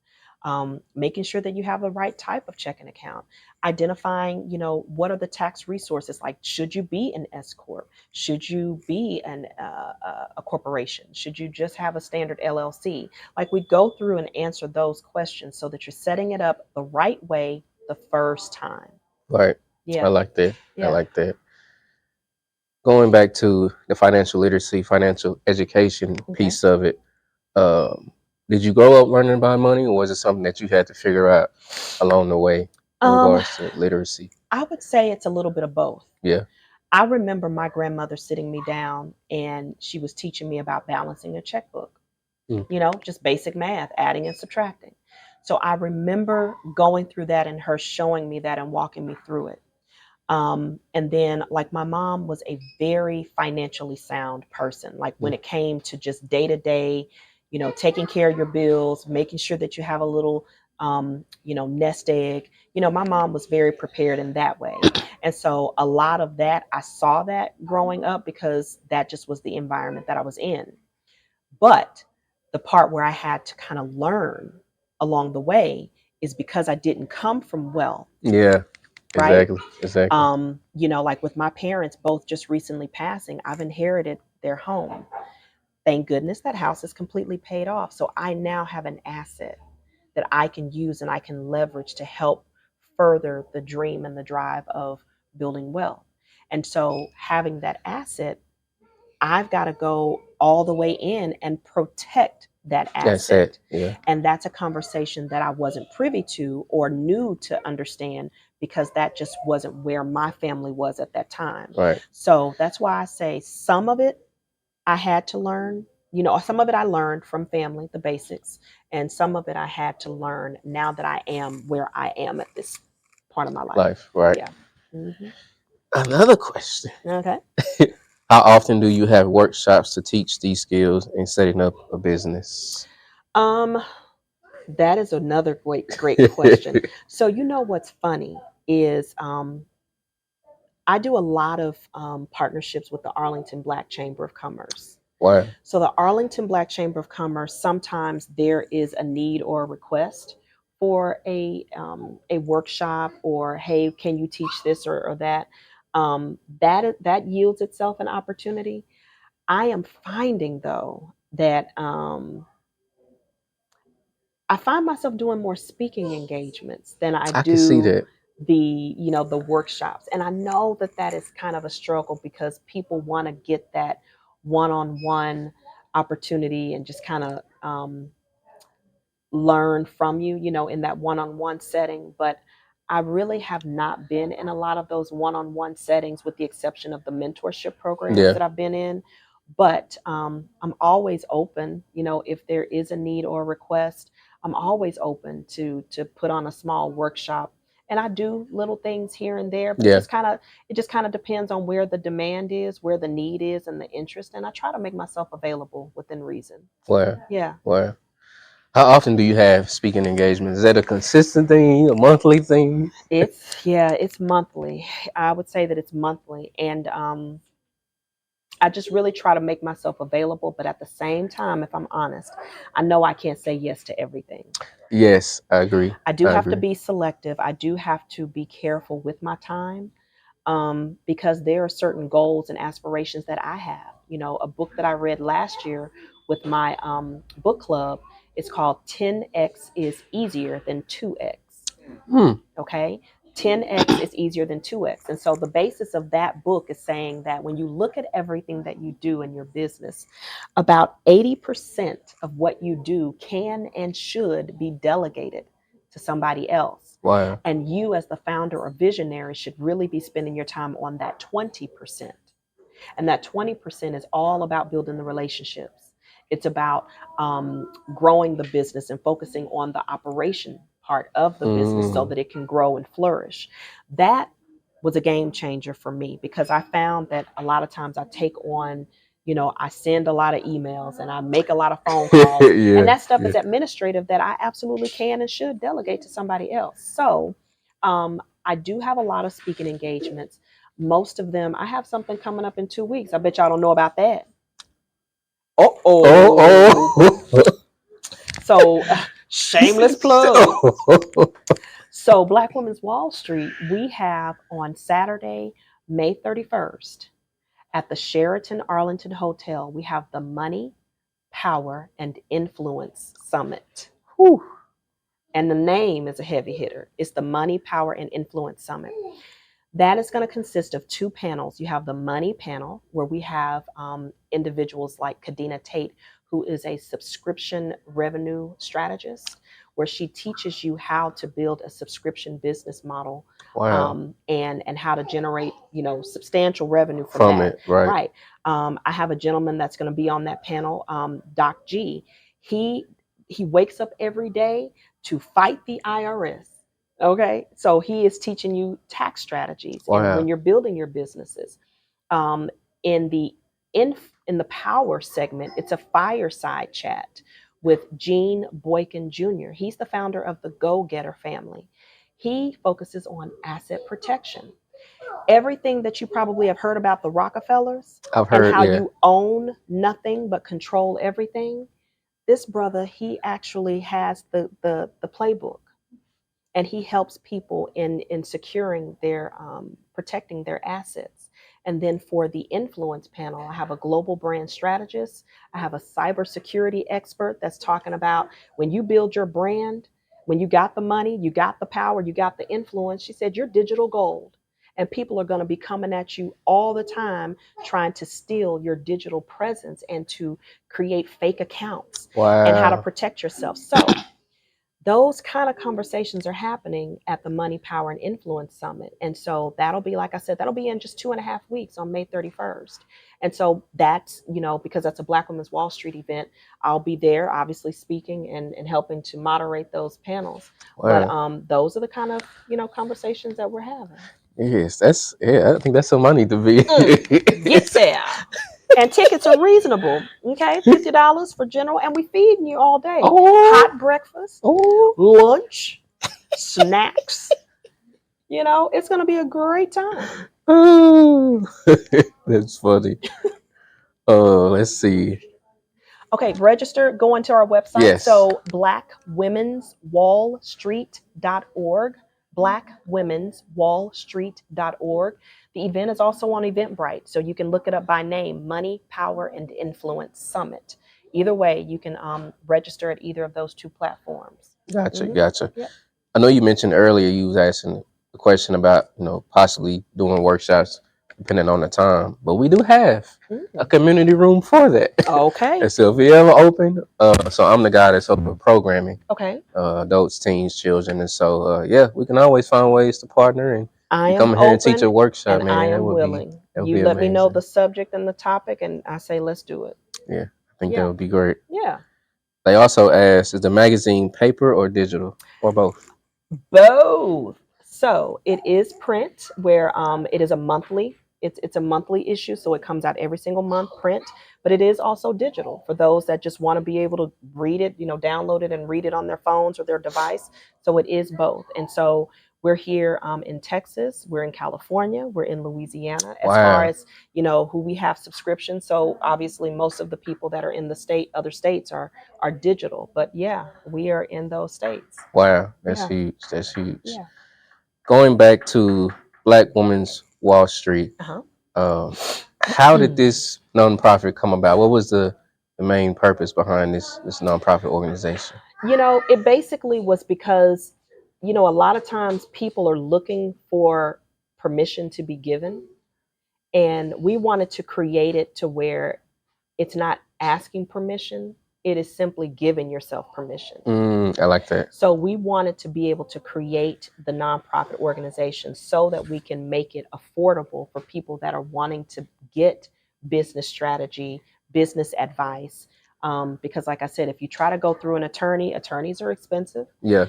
making sure that you have the right type of checking account, identifying, what are the tax resources, like should you be an S corp, should you be a corporation, should you just have a standard LLC? Like we go through and answer those questions so that you're setting it up the right way the first time. Right. Yeah. I like that. Yeah. I like that. Going back to the financial literacy, financial education piece of it, did you grow up learning about money, or was it something that you had to figure out along the way in regards to literacy? I would say it's a little bit of both. Yeah. I remember my grandmother sitting me down and she was teaching me about balancing a checkbook, just basic math, adding and subtracting. So I remember going through that and her showing me that and walking me through it. And then like my mom was a very financially sound person. Like when it came to just day to day, taking care of your bills, making sure that you have a little, nest egg, my mom was very prepared in that way. And so a lot of that, I saw that growing up because that just was the environment that I was in. But the part where I had to kind of learn along the way is because I didn't come from wealth. Yeah. Right? Exactly. Like with my parents both just recently passing, I've inherited their home. Thank goodness that house is completely paid off. So I now have an asset that I can use and I can leverage to help further the dream and the drive of building wealth. And so having that asset, I've got to go all the way in and protect that asset. Yeah. And that's a conversation that I wasn't privy to or knew to understand because that just wasn't where my family was at that time. Right. So that's why I say some of it I had to learn, some of it I learned from family, the basics, and some of it I had to learn now that I am where I am at this part of my life. Right. Yeah. Mm-hmm. Another question. Okay. How often do you have workshops to teach these skills in setting up a business? Um, that is another great question. So you know what's funny is I do a lot of partnerships with the Arlington Black Chamber of Commerce. Wow. So the Arlington Black Chamber of Commerce, sometimes there is a need or a request for a workshop, or hey, can you teach this or that? That yields itself an opportunity. I am finding though that I find myself doing more speaking engagements than I I can see do that. the workshops, and I know that that is kind of a struggle because people want to get that one-on-one opportunity and just kind of learn from you, in that one-on-one setting. But I really have not been in a lot of those one-on-one settings, with the exception of the mentorship programs Yeah. that I've been in. But I'm always open, if there is a need or a request, I'm always open to put on a small workshop. And I do little things here and there, but Yeah. it just kind of depends on where the demand is, where the need is, and the interest. And I try to make myself available within reason. Wow. Yeah. Wow. How often do you have speaking engagements? Is that a consistent thing, a monthly thing? It's monthly. I would say that it's monthly, and I just really try to make myself available. But at the same time, if I'm honest, I know I can't say yes to everything. Yes, I agree. I do have to be selective. I do have to be careful with my time, because there are certain goals and aspirations that I have. A book that I read last year with my book club, it's called 10x is easier than 2x. Okay. 10x is easier than 2x. And so the basis of that book is saying that when you look at everything that you do in your business, about 80% of what you do can and should be delegated to somebody else. Wow. And you, as the founder or visionary, should really be spending your time on that 20%. And that 20% is all about building the relationships. It's about growing the business and focusing on the operation part of the business so that it can grow and flourish. That was a game changer for me, because I found that a lot of times I take on, I send a lot of emails and I make a lot of phone calls, and that stuff is administrative that I absolutely can and should delegate to somebody else. So I do have a lot of speaking engagements. Most of them, I have something coming up in 2 weeks. I bet y'all don't know about that. Oh. So, shameless plug. So, Black Women's Wall Street, we have on Saturday, May 31st, at the Sheraton Arlington Hotel, we have the Money, Power, and Influence Summit. Whew. And the name is a heavy hitter. It's the Money, Power, and Influence Summit. That is going to consist of 2 panels. You have the money panel, where we have individuals like Kadena Tate, who is a subscription revenue strategist, where she teaches you how to build a subscription business model. Wow. And how to generate, substantial revenue from that. it, right? Right. I have a gentleman that's going to be on that panel, Doc G. He wakes up every day to fight the IRS. Okay, so he is teaching you tax strategies, and Wow. when you're building your businesses. In the power segment, it's a fireside chat with Gene Boykin Jr. He's the founder of the Go Getter family. He focuses on asset protection. Everything that you probably have heard about the Rockefellers, I've heard, and how you own nothing but control everything. This brother, he actually has the playbook. And he helps people in securing their protecting their assets. And then for the influence panel, I have a global brand strategist. I have a cybersecurity expert that's talking about when you build your brand, when you got the money, you got the power, you got the influence. She said you're digital gold, and people are going to be coming at you all the time trying to steal your digital presence and to create fake accounts. Wow. And how to protect yourself. So those kind of conversations are happening at the Money, Power, and Influence Summit. And so that'll be, like I said, that'll be in just 2.5 weeks on May 31st. And so that's, because that's a Black Women's Wall Street event, I'll be there, obviously speaking and helping to moderate those panels. Wow. But those are the kind of, conversations that we're having. Yes, I think that's something I need to be. Get there. And tickets are reasonable. Okay, $50 for general, and we feeding you all day. Oh. Hot breakfast, lunch, snacks. You know, it's gonna be a great time. Oh, that's funny. Let's see. Okay, register, go into our website. Yes. So blackwomen'swallstreet.org, blackwomen'swallstreet.org. The event is also on Eventbrite, so you can look it up by name, Money, Power, and Influence Summit. Either way, you can register at either of those two platforms. Gotcha. Yep. I know you mentioned earlier you was asking a question about, possibly doing workshops depending on the time, but we do have a community room for that. Okay. And so if you ever open, so I'm the guy that's open programming. Okay. Adults, teens, children, and so we can always find ways to partner and come here and teach a workshop. And I am willing. You let me know the subject and the topic, and I say let's do it. Yeah, I think that would be great. Yeah. They also asked, is the magazine paper or digital or both? Both. So it is print, where it is a monthly. It's a monthly issue, so it comes out every single month, print. But it is also digital for those that just want to be able to read it, download it and read it on their phones or their device. So it is both. And so we're here in Texas, we're in California, we're in Louisiana. As far as who we have subscriptions. So obviously most of the people that are in the other states are digital. But yeah, we are in those states. Wow, that's huge. That's huge. Yeah. Going back to Black Women's Wall Street, how did this nonprofit come about? What was the main purpose behind this nonprofit organization? It basically was because, a lot of times people are looking for permission to be given. And we wanted to create it to where it's not asking permission. It is simply giving yourself permission. I like that. So we wanted to be able to create the nonprofit organization so that we can make it affordable for people that are wanting to get business strategy, business advice. Because like I said, if you try to go through an attorneys are expensive. Yeah.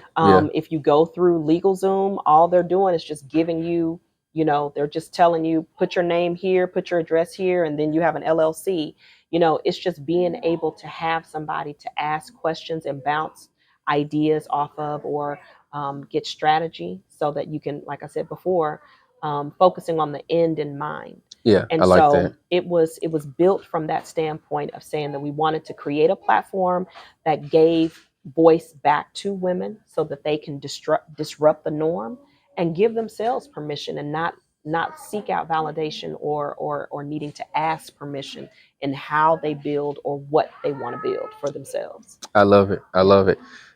If you go through LegalZoom, all they're doing is just giving you, they're just telling you, put your name here, put your address here, and then you have an LLC. It's just being able to have somebody to ask questions and bounce ideas off of, or get strategy so that you can, like I said before, focusing on the end in mind. Yeah, and I like so that. it was built from that standpoint of saying that we wanted to create a platform that gave voice back to women so that they can disrupt the norm and give themselves permission and not seek out validation or needing to ask permission in how they build or what they want to build for themselves. I love it.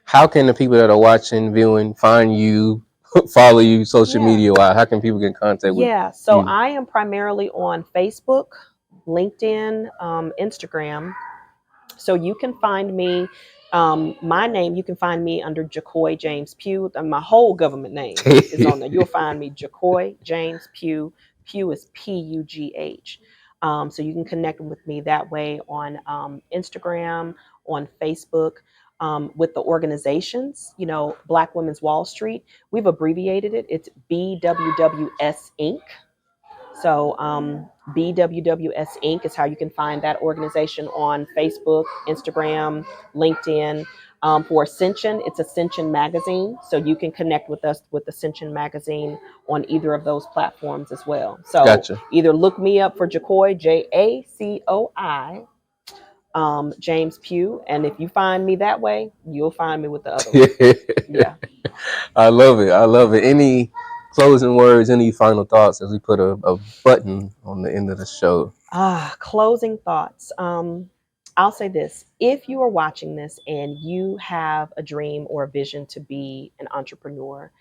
How can the people that are watching, viewing, find you, follow you social media wise? How can people get in contact with you? So I am primarily on Facebook, LinkedIn, Instagram. So you can find me, my name, you can find me under JaCoi James Pugh. My whole government name is on there. You'll find me JaCoi James Pugh. Pugh is P-U-G-H. So you can connect with me that way on Instagram, on Facebook. With the organizations, Black Women's Wall Street, we've abbreviated it. It's BWWS Inc. So BWWS Inc. is how you can find that organization on Facebook, Instagram, LinkedIn. For Ascension, it's Ascension Magazine. So you can connect with us with Ascension Magazine on either of those platforms as well. So either look me up for JaCoi, JaCoi. James Pugh, and if you find me that way, you'll find me with the other one. Yeah. I love it. Any closing words, any final thoughts as we put a button on the end of the show? Closing thoughts. I'll say this: if you are watching this and you have a dream or a vision to be an entrepreneur,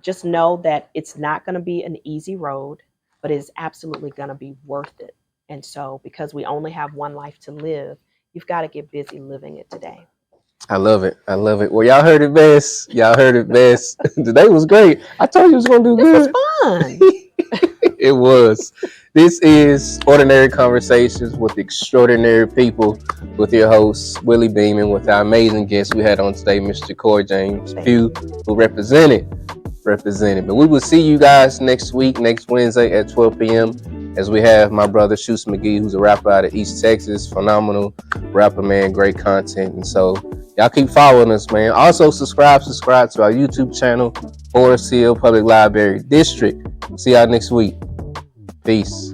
just know that it's not going to be an easy road, but it's absolutely going to be worth it. And so, because we only have one life to live, you've got to get busy living it today. I love it. Well, y'all heard it best. Today was great. I told you it was going to do good. This was fun. It was. This is Ordinary Conversations with Extraordinary People with your host, Willie Beeman, with our amazing guest we had on today, Mr. JaCoi James Pugh, who represented represented. But we will see you guys next week, next Wednesday at 12 p.m. as we have my brother Shoes McGee, who's a rapper out of East Texas, phenomenal rapper, man, great content. And so y'all keep following us, man. Also subscribe to our YouTube channel, Forest Hill Public Library District. See y'all next week. Peace.